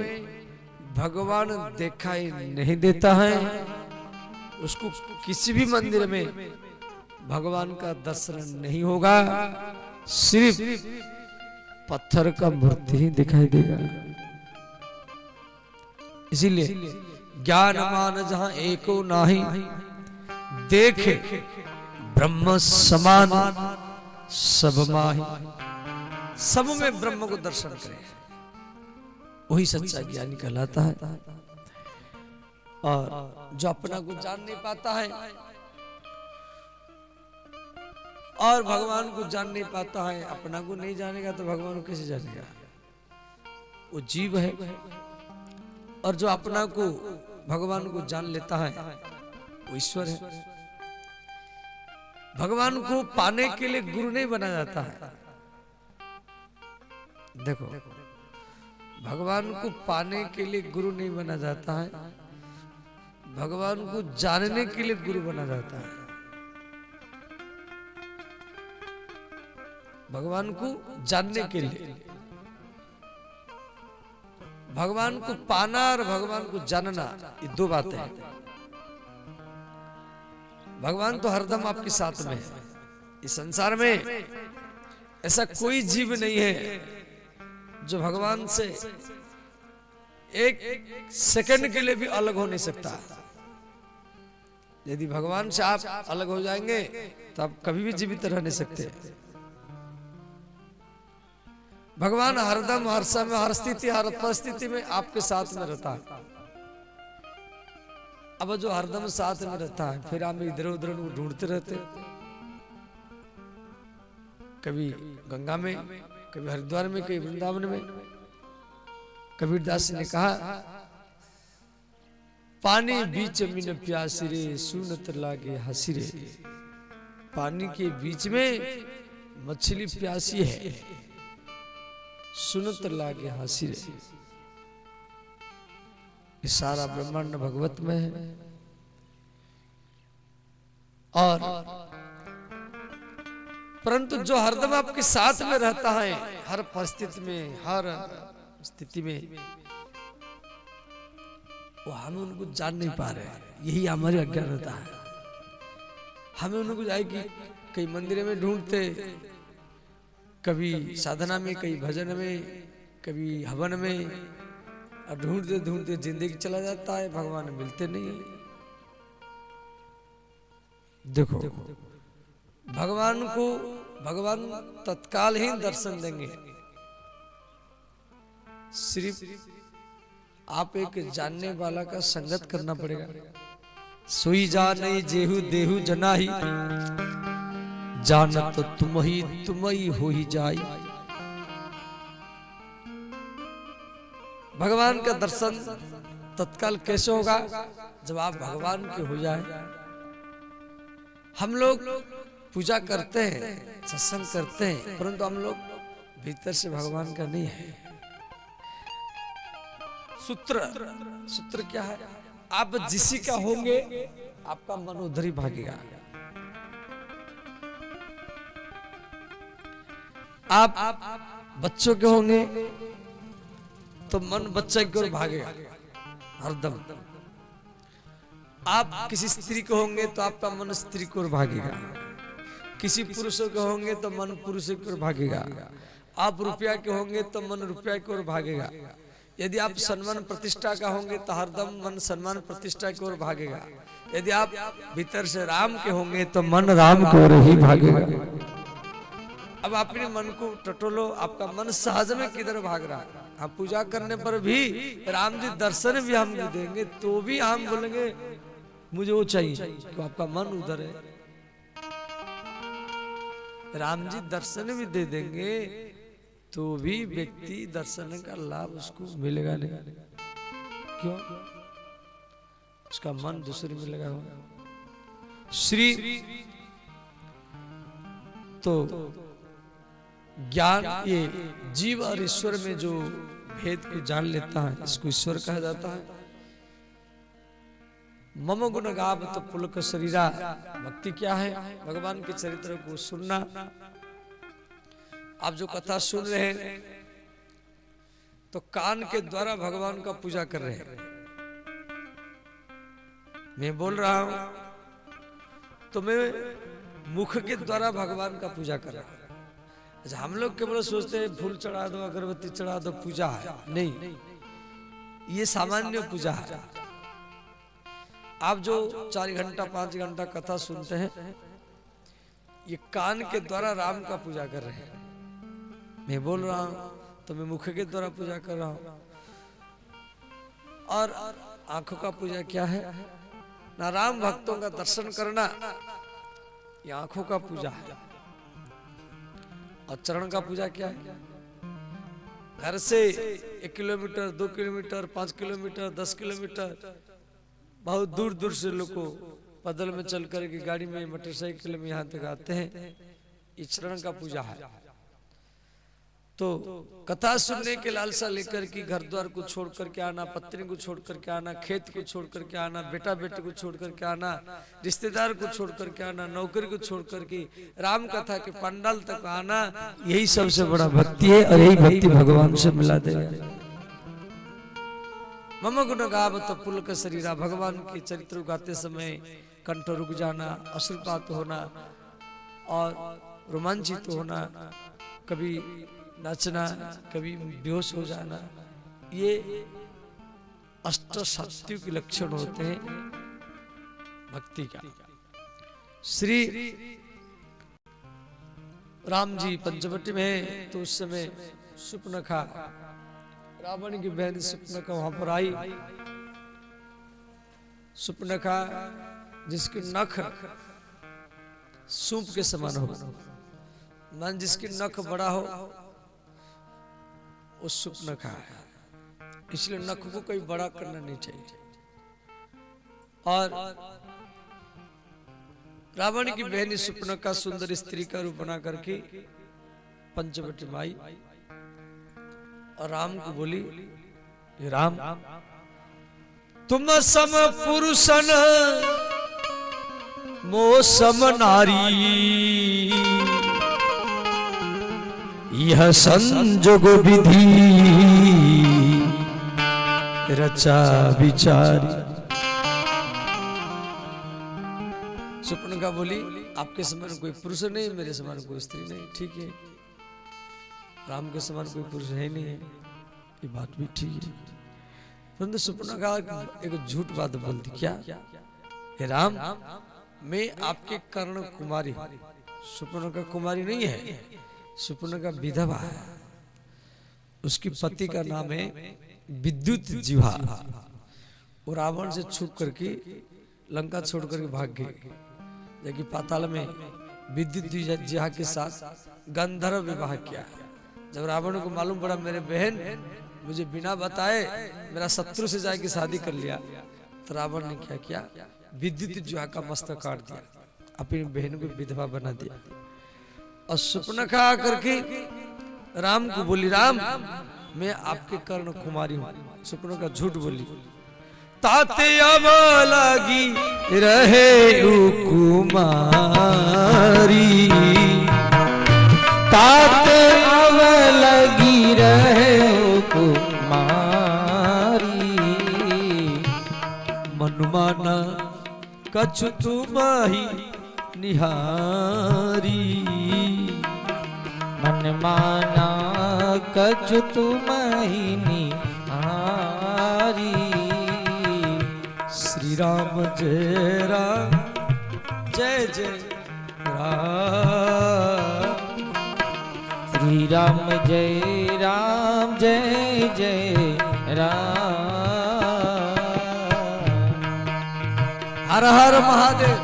भगवान दिखाई नहीं देता है उसको किसी भी मंदिर में भगवान का दर्शन नहीं होगा। सिर्फ पत्थर का मूर्ति ही दिखाई देगा। इसीलिए ज्ञान मान जहां एको नाही, देखे ब्रह्म समान सब माही। सब में ब्रह्म को दर्शन करें, वही सच्चा ज्ञानी कहलाता है। और जो अपना को जान नहीं पाता है और भगवान को जान नहीं पाता है, अपना को नहीं जानेगा तो भगवान को कैसे जानेगा। वो जीव है। और जो अपना को भगवान को जान लेता है वो ईश्वर है। भगवान को पाने के लिए गुरु नहीं बना जाता है। देखो भगवान को पाने के लिए गुरु नहीं बना जाता है, भगवान को जानने के लिए गुरु बना जाता है। भगवान को जानने के लिए, भगवान को पाना और भगवान को जानना ये दो बातें हैं। भगवान तो हरदम आपके साथ में है। इस संसार में ऐसा कोई जीव नहीं है जो भगवान से एक सेकंड के लिए भी अलग हो नहीं सकता। यदि भगवान से आप अलग हो जाएंगे तो आप कभी भी जीवित रह नहीं सकते। भगवान हरदम हर समय हर स्थिति हर परिस्थिति में आपके साथ में रहता है। अब जो हरदम साथ में रहता है फिर हम इधर उधर ढूंढते रहते, कभी गंगा में, कभी हरिद्वार में, कभी वृंदावन में। कबीरदास ने कहा पानी बीच में प्यासी रे, सुनत लागे हंसी रे। पानी के बीच में मछली प्यासी है, सुनत लागे हंसी रे। ये सारा ब्रह्मांड भगवत में है। और परंतु जो हरदम आपके साथ में रहता है हर परिस्थिति में, हर स्थिति में, वो हम उनको जान नहीं पा रहे हैं। यही हमारी अज्ञानता है। हमें उनको जाएगी कई मंदिर में ढूंढते, कभी साधना में, कभी भजन में, कभी हवन में, और ढूंढते ढूंढते जिंदगी चला जाता है, भगवान मिलते नहीं है। देखो भगवान तत्काल ही दर्शन देंगे, सिर्फ आप एक जानने वाला का संगत करना पड़ेगा। सोई जाने जेहु देहु जनाही, जानत तो तुम ही हो ही जाई। भगवान का दर्शन तत्काल कैसे होगा? जब आप भगवान के हो जाए। हम लोग पूजा करते हैं, सत्संग करते हैं, परंतु हम लोग भीतर से भगवान का नहीं है। सूत्र क्या है? आप जिसी का होंगे आपका मन उधर ही भागेगा। आप बच्चों के होंगे तो मन बच्चा की ओर भागेगा हरदम। आप किसी स्त्री के होंगे तो आपका मन स्त्री की ओर भागेगा। किसी पुरुषों के होंगे तो मन पुरुष की ओर भागेगा। आप रुपया के होंगे तो मन रुपया की ओर भागेगा। यदि आप सम्मान प्रतिष्ठा का होंगे तो हरदम मन सम्मान प्रतिष्ठा की ओर भागेगा। यदि आप भीतर से राम के होंगे तो मन राम की ओर ही भागेगा। अब अपने मन को टटोलो, आपका मन सहज में किधर भाग रहा है? आप पूजा करने पर भी राम जी दर्शन भी हम देंगे तो भी हम बोलेंगे मुझे वो चाहिए, तो आपका मन उधर है। राम जी दर्शन भी दे देंगे तो भी व्यक्ति दर्शन का लाभ उसको मिलेगा नहीं। क्यों? उसका मन दूसरे में लगा हुआ। श्री तो ज्ञान, ये जीव और ईश्वर में जो भेद को जान लेता है, इसको ईश्वर कहा जाता है। मम गुण गाव तो पुलक शरीरा, भक्ति क्या है? भगवान के चरित्र को सुनना। आप जो कथा सुन रहे हैं तो कान के द्वारा भगवान का पूजा कर रहे हैं। मैं बोल रहा हूं तो मैं मुख के द्वारा भगवान का पूजा कर रहा हूं। अच्छा, हम लोग केवल सोचते हैं फूल चढ़ा दो, अगरबत्ती चढ़ा दो, पूजा है। नहीं, ये सामान्य पूजा है। आप जो 4 घंटा 5 घंटा कथा सुनते हैं, ये कान के द्वारा राम का पूजा कर रहे हैं। मैं बोल रहा हूं तो मैं मुख के द्वारा पूजा कर रहा हूं। और आंखों का पूजा क्या है? ना राम भक्तों का दर्शन करना, ये आंखों का पूजा है। और चरण का पूजा क्या है? घर से 1 किलोमीटर 2 किलोमीटर 5 किलोमीटर 10 किलोमीटर बहुत दूर दूर से लोग को पैदल में चल कर के, गाड़ी में, मोटरसाइकिल में यहाँ तक आते हैं। ये चरण का पूजा है। तो कथा सुनने के लालसा लेकर के घर द्वार को छोड़ करके आना, पत्नी को छोड़ करके आना, खेत को छोड़ करके आना, बेटा बेटे को छोड़ करके आना, रिश्तेदार को छोड़ करके आना, नौकरी को छोड़ करके राम कथा के पंडाल तक आना, यही सबसे बड़ा भक्ति है। और यही भक्ति भगवान से मिला देगा। मम गुण गावत पुलक शरीरा, भगवान के चरित्र गाते समय कंठ रुक जाना, अश्रुपात होना और रोमांचित होना, कभी नाचना, कभी बेहोश हो जाना, ये अष्ट सत्यों के लक्षण होते हैं भक्ति का। श्री राम जी पंचवटी में तो उस समय सुपनखा, रावण की बहन सुपनखा वहां पर आई। सुपनखा जिसकी नख सूप के समान हो, मन जिसकी नख बड़ा हो, वो सुपनखा है। इसलिए नख को कोई बड़ा करना नहीं चाहिए। और रावण की बहनी सुपनखा सुंदर स्त्री का रूप बना करके पंचवटी में आई और राम को बोली, राम तुम सम पुरुषन मो सम नारी, यह संजोग विधि रचा विचारी। सुपनखा बोली, आपके समान कोई पुरुष नहीं, मेरे समान कोई स्त्री नहीं। ठीक है, राम के समान कोई पुरुष है ही नहीं है, ये बात भी ठीक है। परंतु सुपर्णखा एक झूठ बात बोलती, क्या? हे राम, मैं आपके कर्ण कुमारी हूं। सुपर्णखा कुमारी नहीं है, सुपर्णखा विधवा है। उसकी पति का नाम है विद्युत जिह्वा। और रावण से छुप करके लंका छोड़ करके भाग गई, जबकि पाताल में विद्युत जिह्वा के साथ गंधर्व विवाह किया। जब रावण को मालूम पड़ा मेरे बहन मुझे बिना बताए मेरा शत्रु से जाके शादी कर लिया, तो रावण ने क्या किया? विद्युत जिह्वा का मस्तक काट दिया, अपनी बहन को विधवा बना दिया। और सुपर्णखा करके राम को बोली, राम मैं आपके कर्ण कुमारी हूं। सुपर्णखा झूठ बोली, ताते अब लगी रहे कुमारी, ताते अब लगी रहे कुमारी, मनुमाना कछु तुम ही निहारी, मन माना कछु तुम ही निहारी। श्री राम जय राम जय जय राम, श्री राम जय राम जय जय राम। हर हर महादेव।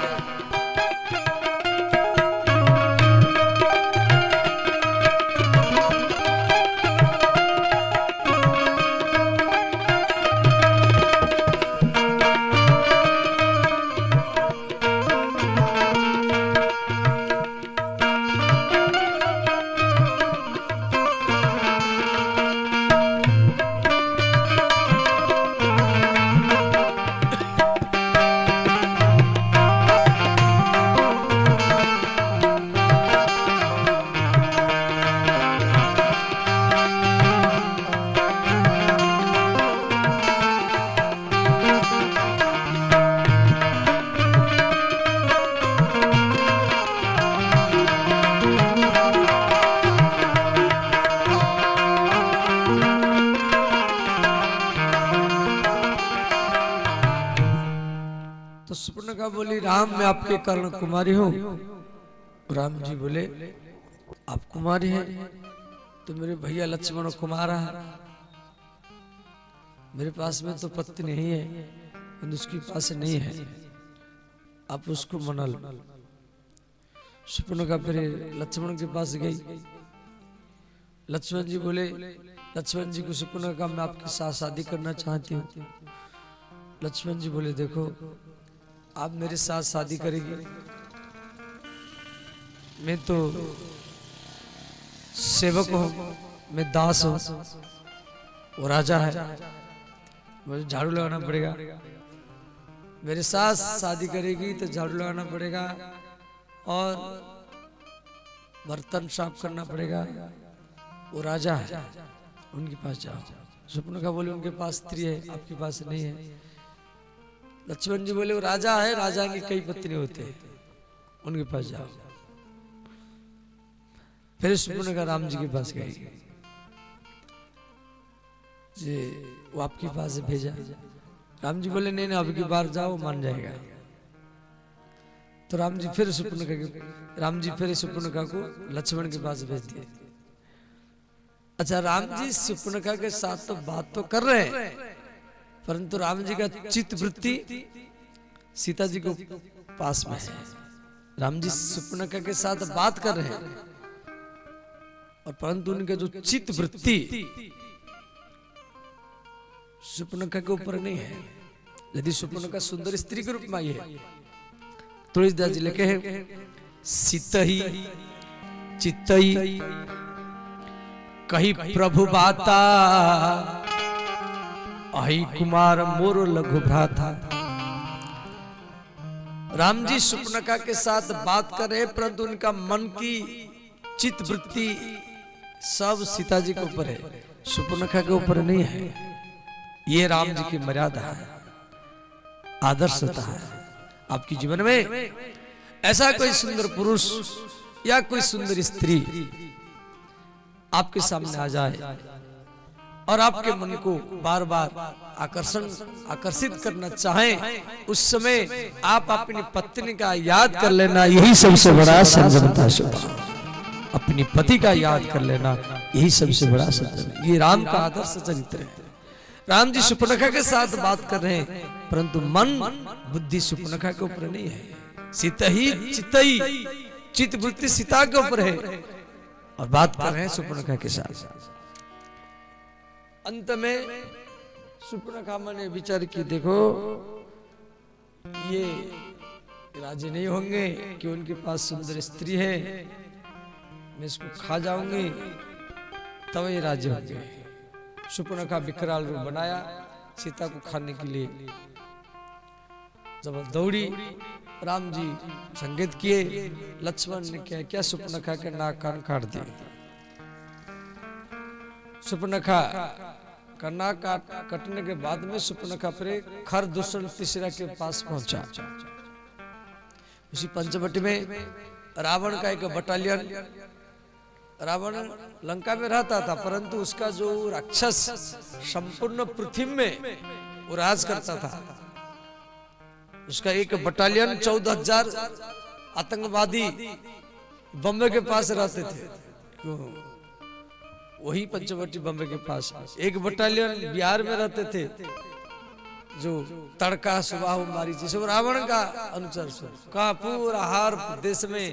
सुपर्णखा बोली, राम मैं आपके कर्ण कुमारी हूँ। राम जी बोले, आप कुमारी हैं तो मेरे भैया लक्ष्मण कुमार है, मेरे पास में तो पत्नी नहीं है, उसके पास नहीं है, आप उसको मना लो। सुपर्णखा फिर लक्ष्मण के पास गई। लक्ष्मण जी बोले, लक्ष्मण जी को सुपर्णखा मैं आपके साथ शादी करना चाहती हूँ। लक्ष्मण जी बोले, देखो आप मेरे साथ शादी करेगी, मैं तो सेवक हूँ, मैं दास हूँ, वो राजा है, मुझे झाड़ू लगाना पड़ेगा। मेरे साथ शादी करेगी तो झाड़ू लगाना पड़ेगा और बर्तन साफ करना पड़ेगा। वो राजा है, उनके पास जाओ। सुपर्णखा बोले, उनके पास स्त्री है, आपके पास नहीं है। लक्ष्मण जी बोले, वो राजा है, राजा की कई पत्नी होते हैं, उनके पास जाओ। फिर सुपर्णखा राम जी के पास गई, जी वो आपके पास भेजा। राम जी बोले, नहीं नहीं अब की बार जाओ, मान जाएगा। तो राम जी फिर सुपर्णखा को लक्ष्मण के पास भेज दिए। अच्छा, राम जी सुपर्णखा के साथ तो बात तो कर रहे हैं, परंतु राम जी का चित्त वृत्ति सीता जी को पास में है। राम जी सुपर्णखा के साथ बात कर रहे हैं, और परंतु उनका जो चित्त वृत्ति सुपर्णखा के ऊपर नहीं है। यदि सुपर्णखा सुंदर स्त्री के रूप में आई है, तुलसीदास जी लिखे हैं, सीतही चित्तही कही प्रभु बाता, अहि कुमार मोर लघु भ्राता। राम जी सुपर्णखा के साथ बात कर रहे, परंतु उनका मन की चित्त वृत्ति सब सीता जी के ऊपर है, सुपर्णखा के ऊपर नहीं है। ये राम जी की मर्यादा है, आदर्शता है। आपके जीवन में ऐसा कोई सुंदर पुरुष या कोई सुंदर स्त्री आपके सामने आ जाए और आपके मन को बार बार आकर्षित करना चाहें, उस समय आप अपनी पत्नी का याद कर लेना, यही सबसे बड़ा संयमता स्वभाव। अपनी पति का याद कर लेना, यही सबसे बड़ा संयम। ये राम का आदर्श चरित्र है। राम जी सुपर्णखा के साथ बात कर रहे हैं, परंतु मन बुद्धि सुपर्णखा के ऊपर नहीं है। सीता ही चितई, चित बुद्धि सीता के ऊपर है और बात कर रहे हैं सुपर्णखा के साथ। अंत में सुपर्णखा ने विचार की, देखो ये राजी नहीं होंगे कि उनके पास सुंदर स्त्री है, मैं इसको खा जाऊंगी तब ये राजी होंगे। सुपर्णखा विकराल रूप बनाया सीता को खाने के लिए। जब दौड़ी, राम जी संकेत किए, लक्ष्मण ने क्या सुपर्णखा के नाक कान काट दिए। सुपर्णखा का नाक कटने के बाद में सुपर्णखा पर खरदूषण तीसरा के पास पहुंचा। उसी पंचवटी में रावण का एक बटालियन, रावण लंका में रहता था, परंतु उसका जो राक्षस संपूर्ण पृथ्वी में वो राज करता था। उसका एक बटालियन 14,000 आतंकवादी बम्बे के पास रहते थे। क्यों? वही पंचवटी बम्बे के पास। एक बटालियन बिहार में रहते थे, जो तड़का सुबह मारी जिसे रावण का अनुसार का पूरा हर देश में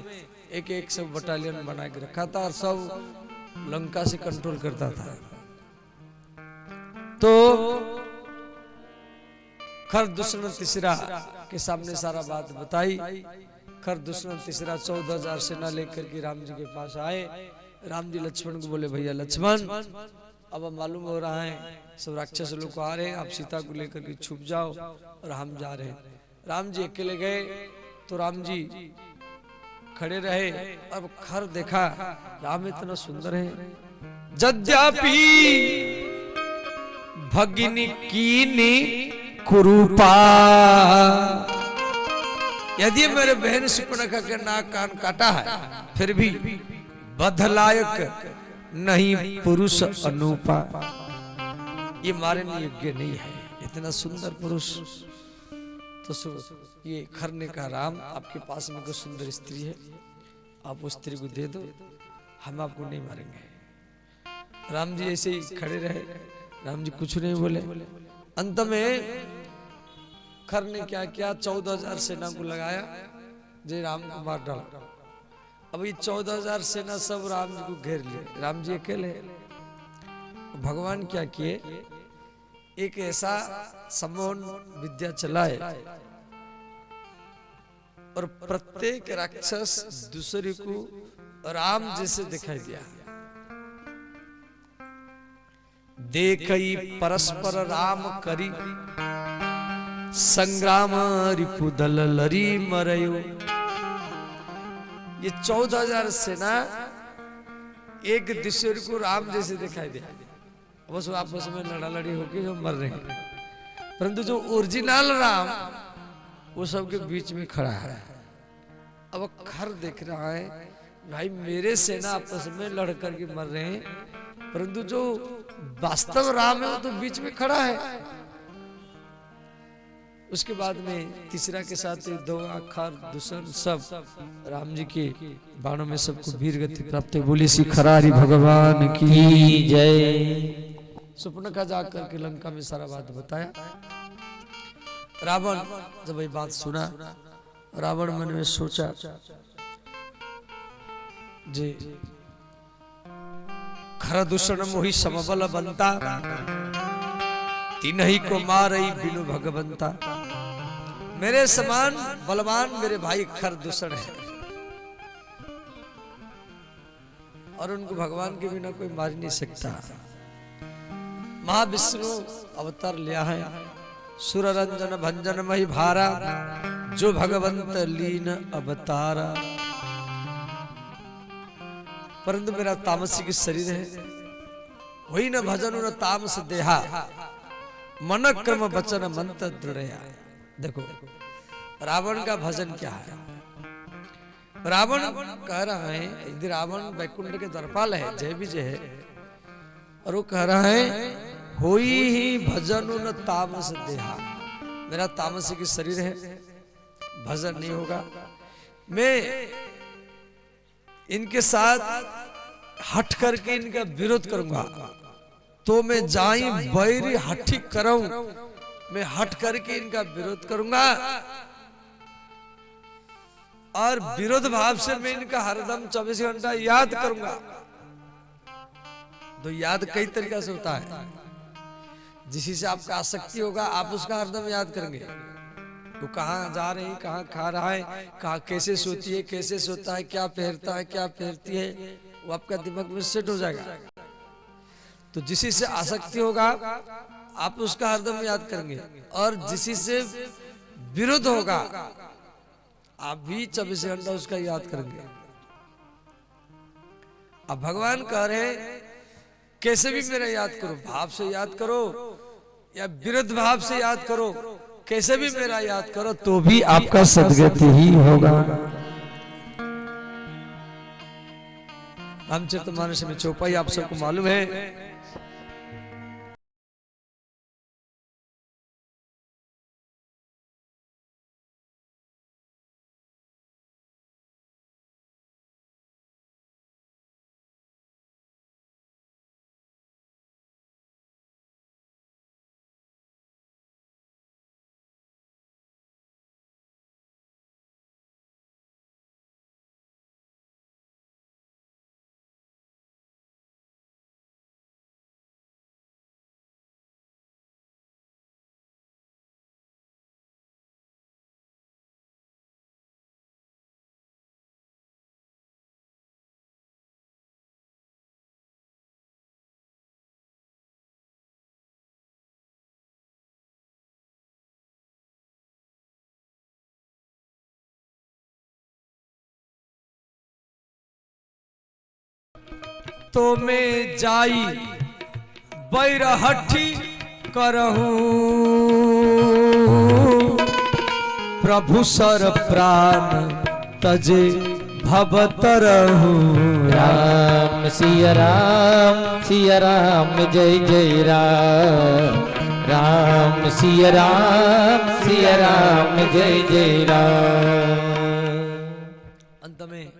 एक एक सब बटालियन बना के रखा था और सब लंका से कंट्रोल करता था। तो खरदूषण तीसरा के सामने सारा बात बताई। खरदूषण तीसरा 14,000 सेना लेकर के राम जी के पास आए। राम जी लक्ष्मण को बोले, भैया लक्ष्मण, अब मालूम हो रहा है सब राक्षस लोग आ रहे हैं, आप सीता को लेकर के छुप जाओ और हम जा रहे हैं। राम जी अकेले गए तो राम जी खड़े रहे। अब खर देखा, राम इतना सुंदर है, यद्यपि भगिनी कीनी कुरूपा, यदि मेरे बहन सुपर्णखा के नाक कान काटा है, फिर भी बधलायक नहीं पुरुष अनूपा, ये मारने योग्य नहीं है। इतना सुंदर पुरुष तो ये खरने का राम, आपके पास में कोई सुंदर स्त्री है, आप उस स्त्री को दे दो, हम आपको नहीं मारेंगे। राम जी ऐसे ही खड़े रहे, राम जी कुछ नहीं बोले। अंत में खर ने क्या किया, 14,000 सेना को लगाया, जय राम को मार डाला। अब ये 14,000 सेना सब राम जी को घेर लिए, राम जी अकेले। भगवान क्या किए, एक ऐसा सम्मोहन विद्या चलाए और प्रत्येक राक्षस दूसरे को राम जैसे दिखाई दिया। देखई परस्पर राम करी, संग्राम रिपुदल लरी मरयो। ये 14,000 सेना एक दूसरे को राम जैसे दिखाई दिया। बस आपस में लड़ा लड़ी होके जो मर रहे हैं, परंतु जो ओरिजिनल राम वो सबके बीच में खड़ा है। अब खर देख रहा है, भाई मेरे सेना आपस में लड़ करके मर रहे हैं, परंतु जो वास्तव राम है वो तो बीच में खड़ा है। उसके बाद में तीसरा के साथ दो खर दूषण सब राम जी के बाणों में सबको वीर गति प्राप्त। बोली श्री खरारी भगवान की जय। सुपर्णखा जाकर के लंका में सारा बात बताया। रावण जब ये बात सुना, रावण मन में सोचा, जी खर दूषण मोहि समबल बनता, तिन्ही को मारई बिनु भगवंता। मेरे समान बलवान मेरे भाई खर दूषण है और उनको भगवान के बिना कोई मार नहीं सकता। महाविष्णु अवतार लिया है, सुर रंजन भंजन मही भारा, जो भगवंत लीन अवतारा। परंतु मेरा तामसिक शरीर है, वही न भजन न तामस देहा, मन क्रम वचन मंत्र दृढ़या। देखो रावण का भजन क्या है, रावण कह रहा है, यदि रावण वैकुंठ के द्वारपाल है, जय विजय है, और वो कह रहा है होई ही भजन न तामस देहा, मेरा तामसिक शरीर है, भजन नहीं होगा, मैं इनके साथ हट करके इनका विरोध करूंगा, तो मैं जाई बैरी हठी करूं, मैं हट करके इनका विरोध करूंगा, और विरोध भाव से मैं इनका हरदम 24 घंटा याद करूंगा। तो याद कई तरीका से होता है, जिसी से आपका आसक्ति होगा आप उसका हरदम याद करेंगे। वो कहाँ जा रही है, कहाँ खा रहा है, कहाँ कैसे सोती है, कैसे सोता है, क्या पहनता है, क्या पहनती है, वो आपका दिमाग में सेट हो जाएगा। तो जिसी से आसक्ति होगा आप उसका हरदम याद करेंगे, और जिसी से विरोध होगा आप भी 24 घंटा उसका याद करेंगे। अब भगवान कह रहे कैसे भी मेरा याद करो, भाव से याद करो या विरुद्ध भाव से याद करो, कैसे भी मेरा याद करो तो भी आपका सदगति ही होगा। रामचरितमानस में चौपाई आप सबको मालूम है, तो मैं जाई बैरहठी करहूं, प्रभु सर प्राण तजे भवतरहूं। राम सिया राम जय जय राम, राम सिया राम जय जय राम। अंत में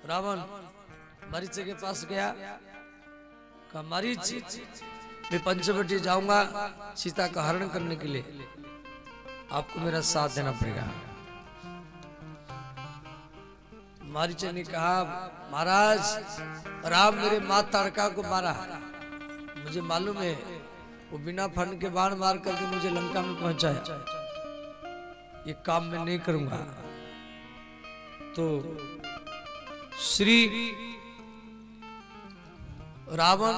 रावण मरीच के पास गया, कहा मरीच मैं पंचवटी जाऊंगा सीता का हरण करने के लिए, आपको मेरा साथ देना पड़ेगा। मरीच ने कहा महाराज राम मेरे माँ ताड़का को मारा, मुझे मालूम है, वो बिना फन के बाण मार करके मुझे लंका में पहुंचाया, ये काम मैं नहीं करूंगा। तो श्री रावण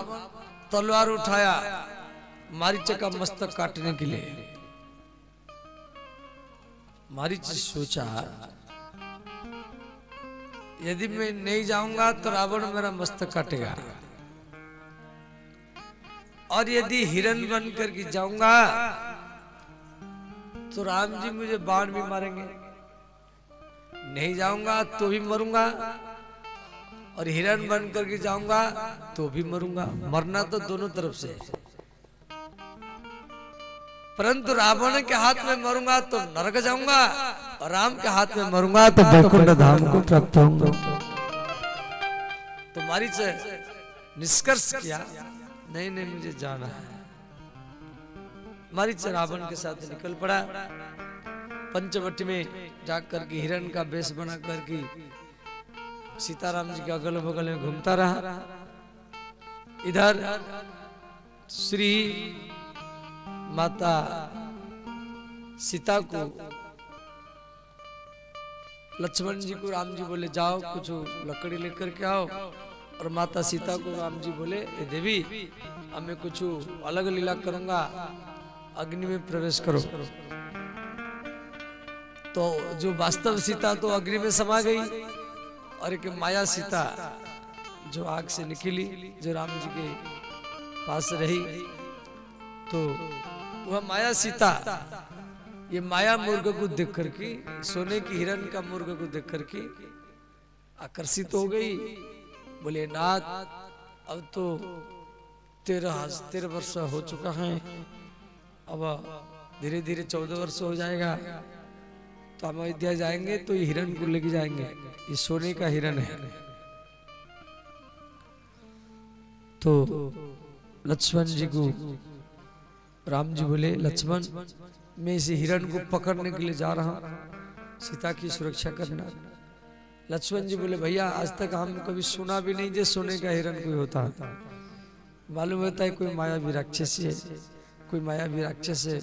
तलवार उठाया मारीच का मस्तक काटने के लिए। मारीच सोचा यदि मैं नहीं जाऊंगा तो रावण मेरा मस्तक काटेगा, और यदि हिरण बन करके जाऊंगा तो राम जी मुझे बाण भी मारेंगे, नहीं जाऊंगा तो भी मरूंगा, और हिरण बन करके जाऊंगा तो भी मरूंगा। मरना तो दोनों तरफ से है, परंतु रावण के हाथ में मरूंगा तो नरक जाऊंगा, और राम के हाथ में मरूंगा तो वैकुंठ धाम को प्राप्त होऊंगा। तो मारीच निष्कर्ष किया नहीं नहीं मुझे जाना है। मारीच रावण के साथ निकल पड़ा, पंचवटी में जाकर के हिरण का वेश बना करके सीताराम जी के अगल बगल में घूमता रहा। इधर श्री माता सीता को लक्ष्मण जी को राम जी बोले जाओ कुछ लकड़ी लेकर के आओ, और माता सीता को राम जी बोले ए देवी अब मैं कुछ अलग लीला करूंगा, अग्नि में प्रवेश करो। तो जो वास्तव सीता तो अग्नि में समा गई, और एक माया सीता जो आग से निकली, जो राम जी के पास रही। तो वह माया सीता ये माया मुर्ग को देख करके, सोने की हिरण का मुर्ग को देख करके आकर्षित हो गई, बोले नाथ अब तो 13 वर्ष हो चुका है, अब धीरे धीरे 14 वर्ष हो जाएगा, तो हम अयोध्या जाएंगे तो ये हिरण को लेके जाएंगे, ये सोने का हिरण है। तो लक्ष्मण जी को राम जी बोले, लक्ष्मण मैं इस हिरण को पकड़ने के लिए जा रहा हूं, सीता की सुरक्षा करना। लक्ष्मण जी बोले, भैया आज तक हम कभी सुना भी नहीं जे सोने का हिरण कोई होता है, मालूम होता है कोई माया भी राक्षस है, कोई माया भी राक्षस है।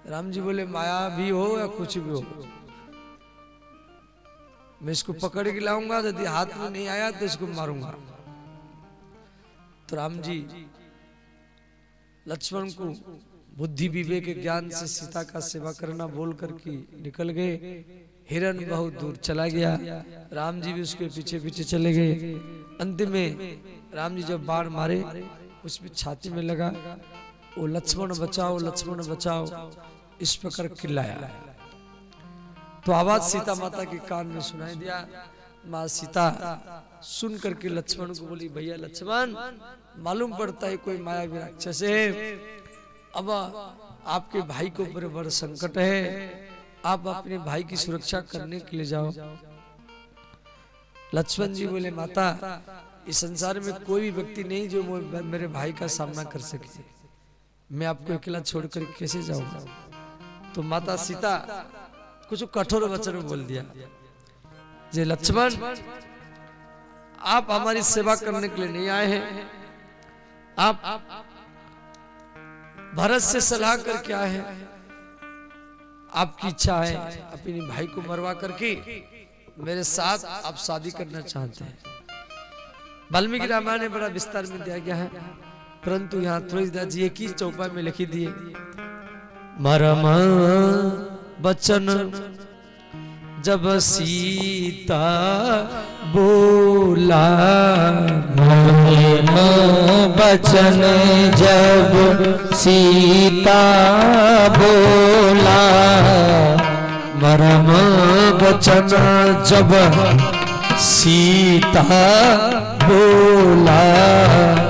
राम जी बोले, माया भी हो या कुछ भी हो, मैं इसको पकड़ के लाऊंगा, यदि हाथ में नहीं आया तो इसको मारूंगा। तो राम जी लक्ष्मण को बुद्धि विवेक ज्ञान से सीता का सेवा करना बोल करके निकल गए। हिरण बहुत दूर चला गया, राम जी भी उसके पीछे पीछे चले गए। अंत में राम जी जब बाण मारे उसमें छाती में लगा, वो लक्ष्मण बचाओ लक्ष्मण बचाओ इस प्रकार चिल्लाया। तो आवाज सीता माता के कान में सुनाई दिया। माँ सीता सुन करके लक्ष्मण को बोली, भैया लक्ष्मण मालूम पड़ता है कोई माया भी राक्षस है, अब आपके भाई के ऊपर बड़ा संकट है, आप अपने भाई की सुरक्षा करने के लिए जाओ। लक्ष्मण जी बोले, माता इस संसार में कोई भी व्यक्ति नहीं जो मेरे भाई का सामना कर सके, मैं आपको अकेला छोड़कर कैसे जाऊंगा। तो माता सीता कुछ कठोर वचन बोल दिया, जे लक्ष्मण आप हमारी सेवा करने के लिए नहीं आए हैं, आप भरत से सलाह करके आए हैं, आपकी इच्छा है अपने भाई को मरवा करके मेरे साथ आप शादी करना चाहते हैं। वाल्मीकि रामायण में बड़ा विस्तार में दिया गया है, परंतु यहाँ तुलसीदास जी एक ही चौपाई में लिखी दिए, मरम बचन जब सीता बोला, बचन जब सीता बोला, मरम बचन जब सीता बोला,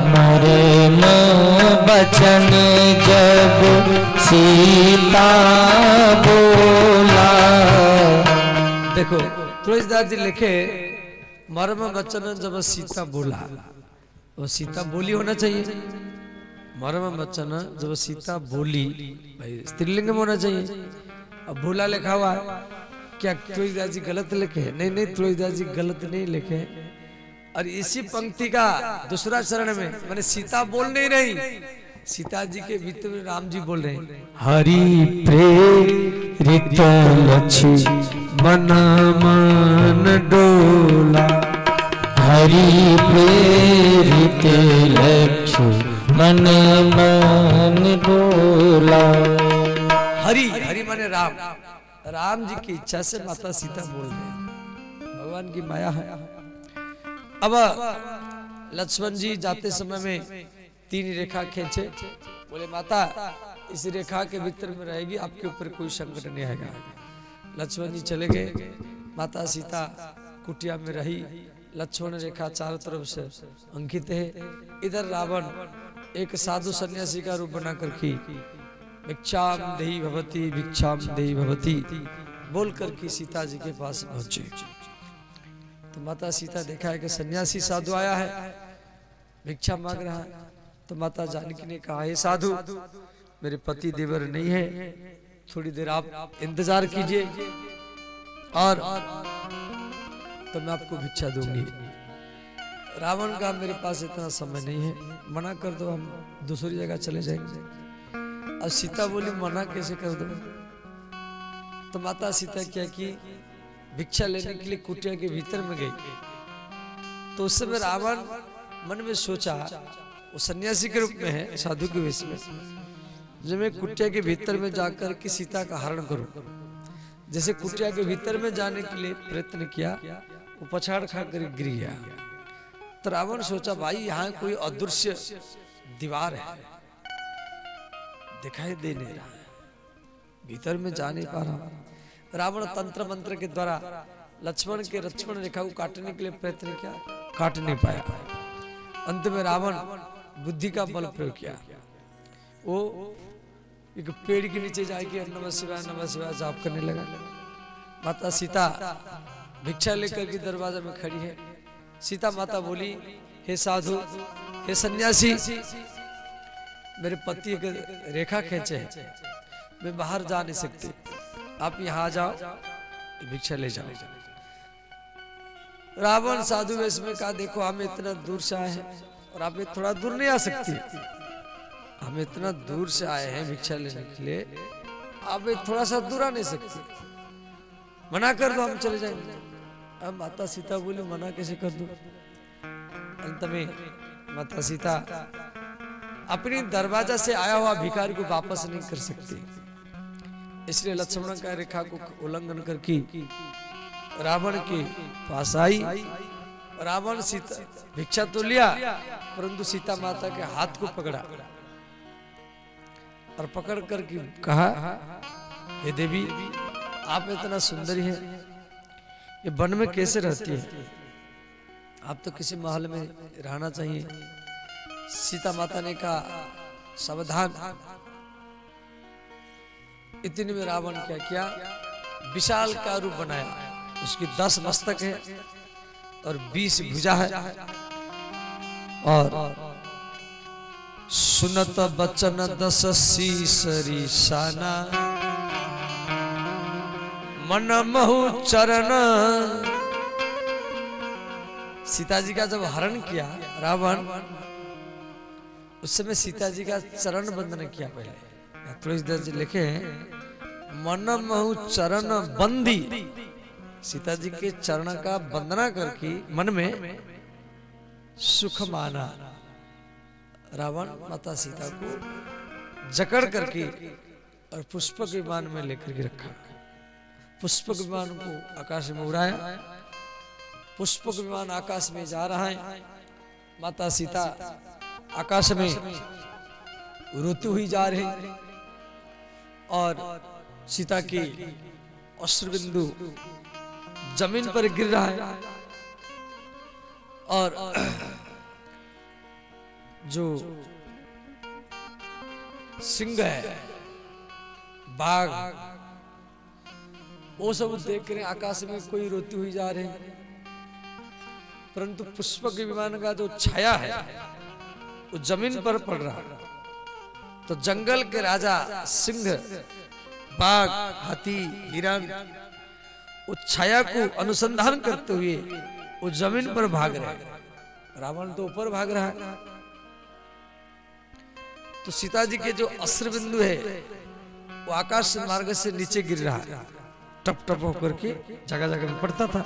मरम बचन जब सीता बोला। देखो तुलसीदास जी लिखे, मरम बचन जब सीता बोला, वो सीता बोली होना चाहिए। मरम बचन जब सीता बोली, भाई स्त्रीलिंग में होना चाहिए। अब बोला लिखा हुआ, क्या तुलसीदास जी गलत लिखे? नहीं नहीं, तुलसीदास जी गलत नहीं लिखे। और इसी पंक्ति का दूसरा चरण में मैंने सीता बोल नहीं रही, सीता जी के भीतर में राम जी बोल रहे हैं, हरि प्रेरित लक्ष्मण मन डोला, हरि प्रेरित लक्ष्मण मन डोला। हरि हरि माने राम, राम जी की इच्छा से माता सीता बोल रहे हैं, भगवान की माया है। अब लक्ष्मण जी जाते समय में 3 रेखा खींचे, बोले माता इस रेखा के भीतर में रहेगी, आपके ऊपर कोई संकट नहीं आएगा। लक्ष्मण जी चले गए, माता सीता कुटिया में रही। लक्ष्मण रेखा चारों तरफ से अंकित है। इधर रावण एक साधु सन्यासी का रूप बना करके भिक्षाम देहि भवती भिक्षाम देहि भवती बोल करके सीता जी के पास पहुंचे। तो माता सीता देखा है कि सन्यासी साधु आया है, भिक्षा मांग रहा है। तो माता जानकी ने कहा, हे साधु मेरे पति देवर नहीं है, थोड़ी देर आप इंतजार कीजिए और तो मैं आपको भिक्षा दूंगी। रावण का मेरे पास इतना समय नहीं है, मना कर दो, हम दूसरी जगह चले जाएंगे। अब सीता बोली, मना कैसे कर दो? तो माता सीता क्या की, भिक्षा लेने के लिए कुटिया के भीतर में गई। तो उस समय रावण मन में सोचा, वो सन्यासी के रूप में है, साधु के वेश में, जब मैं कुटिया के भीतर में जाकर के सीता का हरण करूं। जैसे कुटिया के भीतर में जाने के लिए प्रयत्न किया, वो पछाड़ खा कर गिर गया। तो रावण सोचा, भाई यहाँ कोई अदृश्य दीवार है, दिखाई दे नहीं रहा है, भीतर में जा नहीं पा रहा। रावण तंत्र मंत्र के द्वारा लक्ष्मण के लक्ष्मण रेखा को काटने के लिए प्रयत्न किया, काट नहीं पाया। अंत में रावण बुद्धि का बल प्रयोग किया। वो एक पेड़ के नीचे जाके नमः शिवाय जाप करने लगा। माता सीता भिक्षा लेकर के दरवाजा में खड़ी है। सीता माता बोली, हे साधु, हे सन्यासी, मेरे पति एक रेखा खींचे है, मैं बाहर जा नहीं सकती, आप यहाँ आ जाओ, भिक्षा ले जाओ। रावण साधु वेश में कहा, देखो हम इतना दूर से आए हैं और आप थोड़ा दूर नहीं आ सकती, हम इतना दूर से आए हैं भिक्षा लेने के लिए, आप थोड़ा सा दूर आ नहीं सकती, मना कर दो, हम चले जाएंगे। अब माता सीता बोली, मना कैसे कर दो। अंत में माता सीता अपनी दरवाजा से आया हुआ भिखारी को वापस नहीं कर सकती, इसलिए लक्ष्मण का रेखा को उल्लंघन करके रावण के पास आई। रावण सीता भिक्षा तो लिया, परंतु सीता माता के हाथ को पकड़ा और पकड़ करके कहा, हे देवी, आप इतना सुंदरी है, ये वन में कैसे रहती है, आप तो किसी महल में रहना चाहिए। सीता माता ने कहा, सावधान। इतने में रावण क्या किया, विशाल का रूप बनाया, उसकी 10 मस्तक है और 20 भुजा है, और सुनत बचन 10 शीसरी शाना, मन महु चरण। सीता जी का जब हरण किया रावण, उस समय सीता जी का चरण बंदन किया। पहले थोड़ी देर लिखे, मन महु चरण बंदी, सीता जी के चरण का वंदना करके मन में सुख माना। रावण माता सीता को जकड़ करके और पुष्पक विमान में लेकर के रखा। पुष्पक विमान को आकाश में उड़ाया, पुष्पक विमान आकाश में जा रहा है, माता सीता आकाश में रोती हुई जा रही, और सीता की अश्रुबिंदु जमीन पर गिर रहा है, और जो सिंह है, बाघ, वो सब देख रहे आकाश में कोई रोती हुई जा रही, परंतु पुष्पक विमान का जो छाया है वो जमीन पर पड़ रहा है। तो जंगल के राजा सिंह, बाघ, हाथी, हिरण उस छाया को अनुसंधान करते हुए वो जमीन पर भाग रहे हैं, रावण तो ऊपर भाग रहा है। तो सीता जी के जो अश्रु बिंदु है वो आकाश मार्ग से नीचे गिर रहा है, टप टप होकर के जगह जगह में पड़ता था।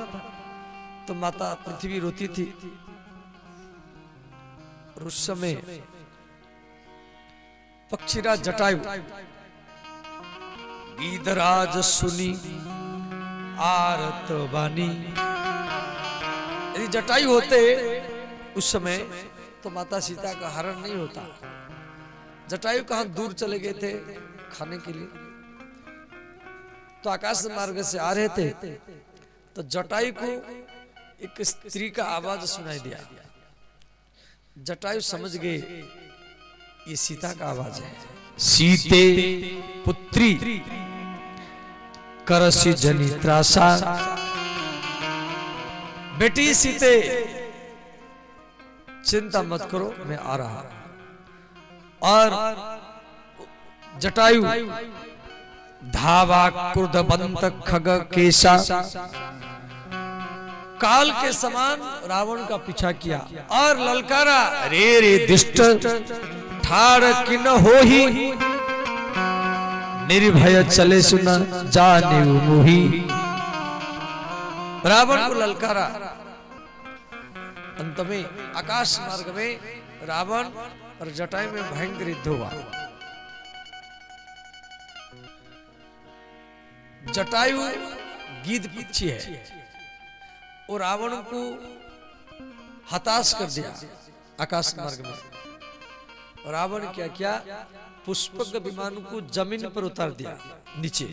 तो माता पृथ्वी रोती थी। और उस समय पक्षीराज जटायु गीधराज सुनी आरत बानी, यदि जटायु होते उस समय तो माता सीता का हरण नहीं होता। जटायु कहां दूर चले गए थे खाने के लिए, तो आकाश मार्ग से आ रहे थे, तो जटायु को एक स्त्री का आवाज सुनाई दिया। जटायु समझ गए ये सीता का आवाज है। सीते पुत्री करसी जनी त्रासा, बेटी सीते चिंता मत करो, मैं आ रहा। और जटायु धावा क्रुद्धबंत खग केशा, काल के समान रावण का पीछा किया और ललकारा, रे रे दुष्ट ठाड़ किन होही, निर्भय चले सुना जाने मोही। रावण को ललकारा। अंत में आकाश मार्ग में रावण और जटायु में भयंकर युद्ध हुआ। जटायु गीध पक्षी है, और रावण को हताश कर दिया आकाश मार्ग में। और रावण क्या किया, पुष्पक विमान को जमीन पर उतार दिया नीचे।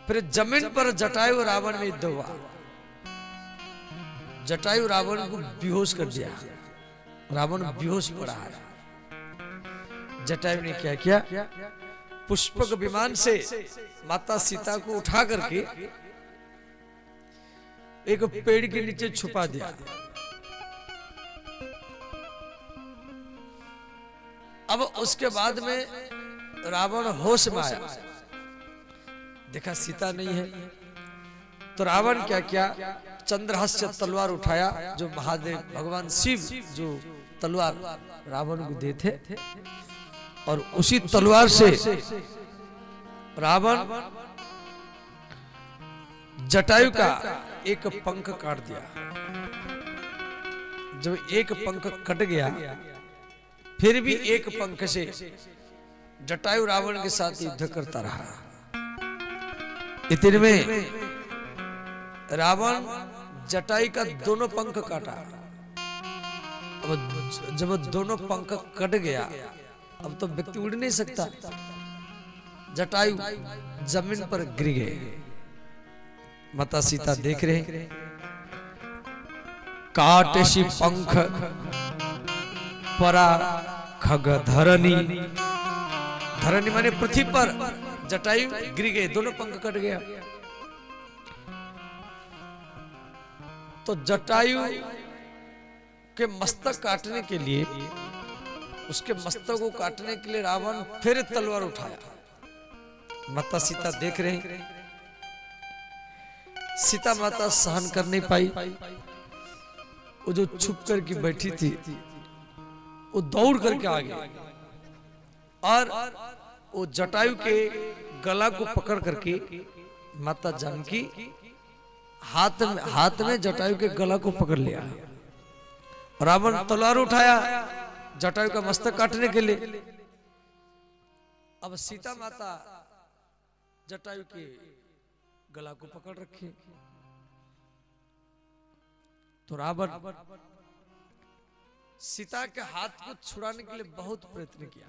फिर जमीन पर जटायु रावण में युद्ध हुआ। जटायु रावण को बेहोश कर दिया, रावण बेहोश पड़ा है। जटायु ने क्या किया, पुष्पक विमान से माता सीता को उठा करके एक पेड़ के नीचे छुपा दिया। अब उसके बाद में रावण होश में आया, देखा सीता नहीं है, तो रावण क्या किया, चंद्रहास्य तलवार उठाया, जो महादेव भगवान शिव जो तलवार रावण को देते थे, और उसी तलवार से रावण जटायु का एक पंख काट दिया। जब एक पंख कट गया, फिर भी एक पंख से जटायु रावण के साथ युद्ध करता रहा। इतने में रावण जटायु का दोनों पंख काटा। अब जब दोनों पंख कट गया, अब तो व्यक्ति उड़ नहीं सकता। जटायु जमीन पर गिर गए। माता सीता देख रहे, काटेशी पंख परा खग धरनी, धरनी माने पृथ्वी पर जटायु गिर गए, दोनों पंख कट गया। तो जटायु के मस्तक काटने के लिए, उसके मस्तक को काटने के लिए रावण फिर तलवार उठाया। माता सीता देख रहे, सीता माता सहन कर नहीं पाई। वो जो छुप करके बैठी थी, वो दौड़ करके आ गई और वो जटायु के गला को पकड़ करके माता जानकी हाथ में जटायु के गला को पकड़ लिया। रावण तलवार उठाया जटायु का मस्तक काटने के लिए। अब सीता माता जटायु के गला को पकड़ रखे, तो रावण सीता के हाथ को छुड़ाने के लिए बहुत प्रयत्न किया।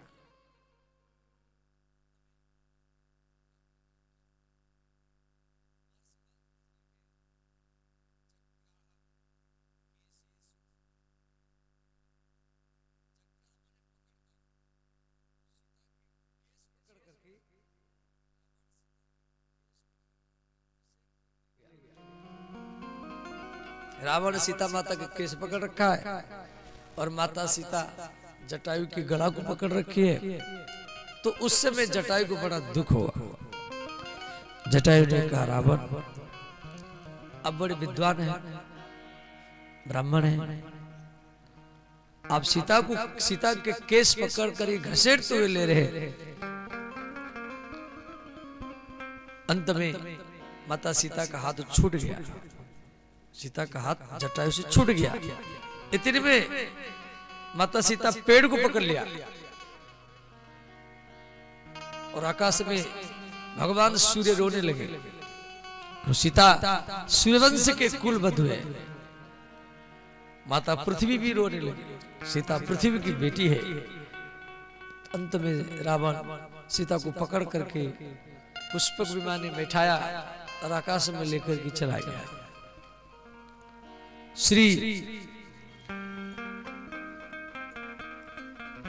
रावण सीता माता के केस पकड़ रखा है और माता सीता जटायु की गला को पकड़ रखी है। तो उस समय जटायु को बड़ा दुख हुआ। जटायु ने कहा, रावण अब बड़े विद्वान है, ब्राह्मण है, आप सीता के केस पकड़ कर ही घसीटते हुए ले रहे। अंत में माता सीता का हाथ छूट गया, सीता का हाथ जटायु से छूट गया। इतने में माता सीता पेड़ को पकड़ लिया और आकाश में भगवान सूर्य रोने लगे। तो सीता सूर्यवंश के कुल वधु है, माता पृथ्वी भी रोने लगी, सीता पृथ्वी की बेटी है। अंत में रावण सीता को पकड़ करके पुष्पक विमान में बैठाया और आकाश में लेकर के चला गया। श्री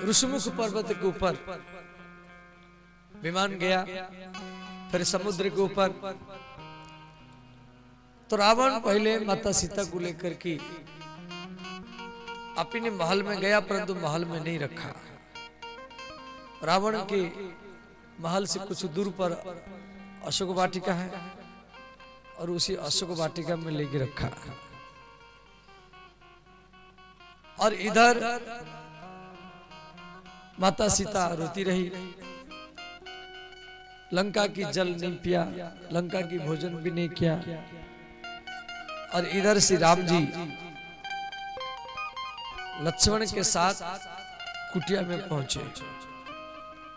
ऋषिमुख पर्वत के ऊपर विमान गया, फिर समुद्र के ऊपर। तो रावण पहले माता सीता को लेकर के अपने महल में गया, परंतु महल में नहीं रखा। रावण के महल से कुछ दूर पर अशोक वाटिका है और उसी अशोक वाटिका में लेके रखा। और इधर माता सीता रोती रही, लंका की जल नहीं पिया, लंका की भोजन भी नहीं किया। और इधर श्री राम जी लक्ष्मण के साथ कुटिया में पहुंचे,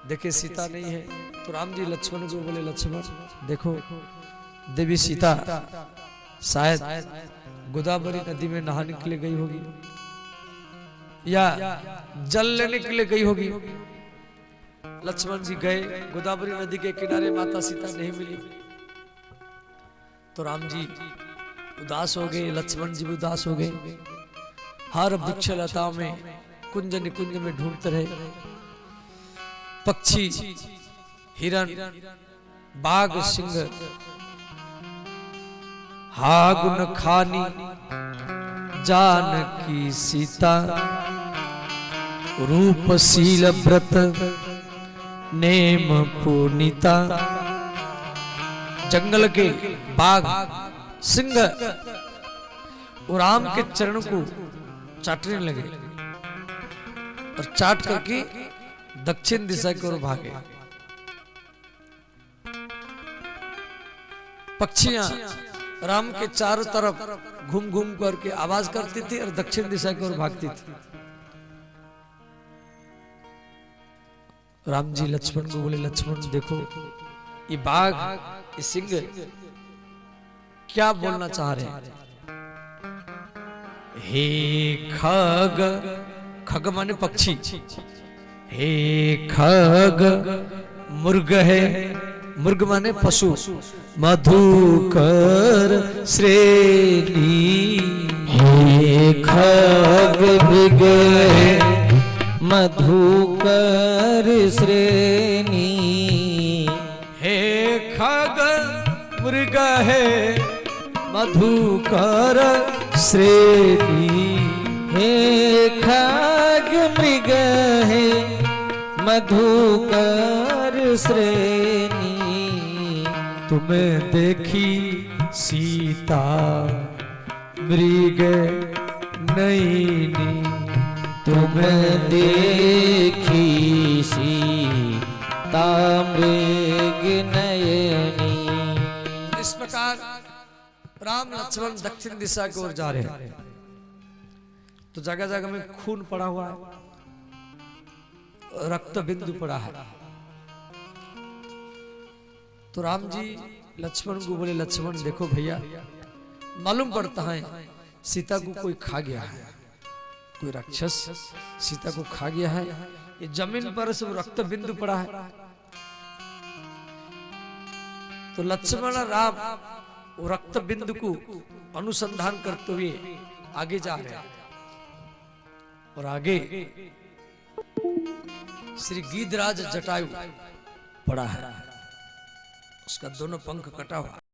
देखे सीता नहीं है, तो राम जी लक्ष्मण को बोले, लक्ष्मण देखो देवी सीता शायद गोदावरी नदी में नहाने के लिए गई होगी या जल लेने के लिए गई होगी। लक्ष्मण जी गए, गोदावरी नदी के किनारे माता सीता नहीं मिली। तो राम जी उदास हो गए, लक्ष्मण जी भी उदास हो गए। हर वृक्ष लता में कुंज निकुंज में ढूंढते रहे। पक्षी, हिरण, बाघ, सिंह, हागुन खानी जानकी सीता, रूपशील व्रत नेम पुनीता। जंगल के बाघ, सिंह और राम के चरण को चाटने लगे और चाट करके दक्षिण दिशा की ओर भागे। पक्षियां राम के चारों तरफ घूम घूम करके आवाज करती थी और दक्षिण दिशा की ओर भागती थी। राम जी लक्ष्मण को बोले, लक्ष्मण देखो ये बाघ, ये सिंह क्या बोलना चाह रहे हैं। हे खग, खग माने पक्षी, हे खग मुर्ग है, मुर्ग माने पशु, मधुकर श्रेणी। हे खग मृग है, मधुकर श्रेणी। हे खग मृग है, मधुकर श्रेणी। हे खग मृग है, मधुकर श्रेणी। तुम्हें देखी सीता मृग नैनी, तुम्हें देखी सीता मृग नयनी। इस प्रकार राम लक्ष्मण दक्षिण दिशा की ओर जा रहे हैं। तो जगह जगह में खून पड़ा हुआ है, रक्त बिंदु पड़ा है। तो राम जी लक्ष्मण को बोले, लक्ष्मण देखो भैया, मालूम पड़ता है सीता को कोई खा गया है, कोई राक्षस सीता को खा गया है। ये जमीन पर सब रक्त बिंदु पड़ा है। तो लक्ष्मण राम वो रक्त बिंदु को अनुसंधान करते हुए आगे जा रहे हैं। और आगे श्री गीधराज जटायु पड़ा है, उसका दोनों पंख कटा हुआ।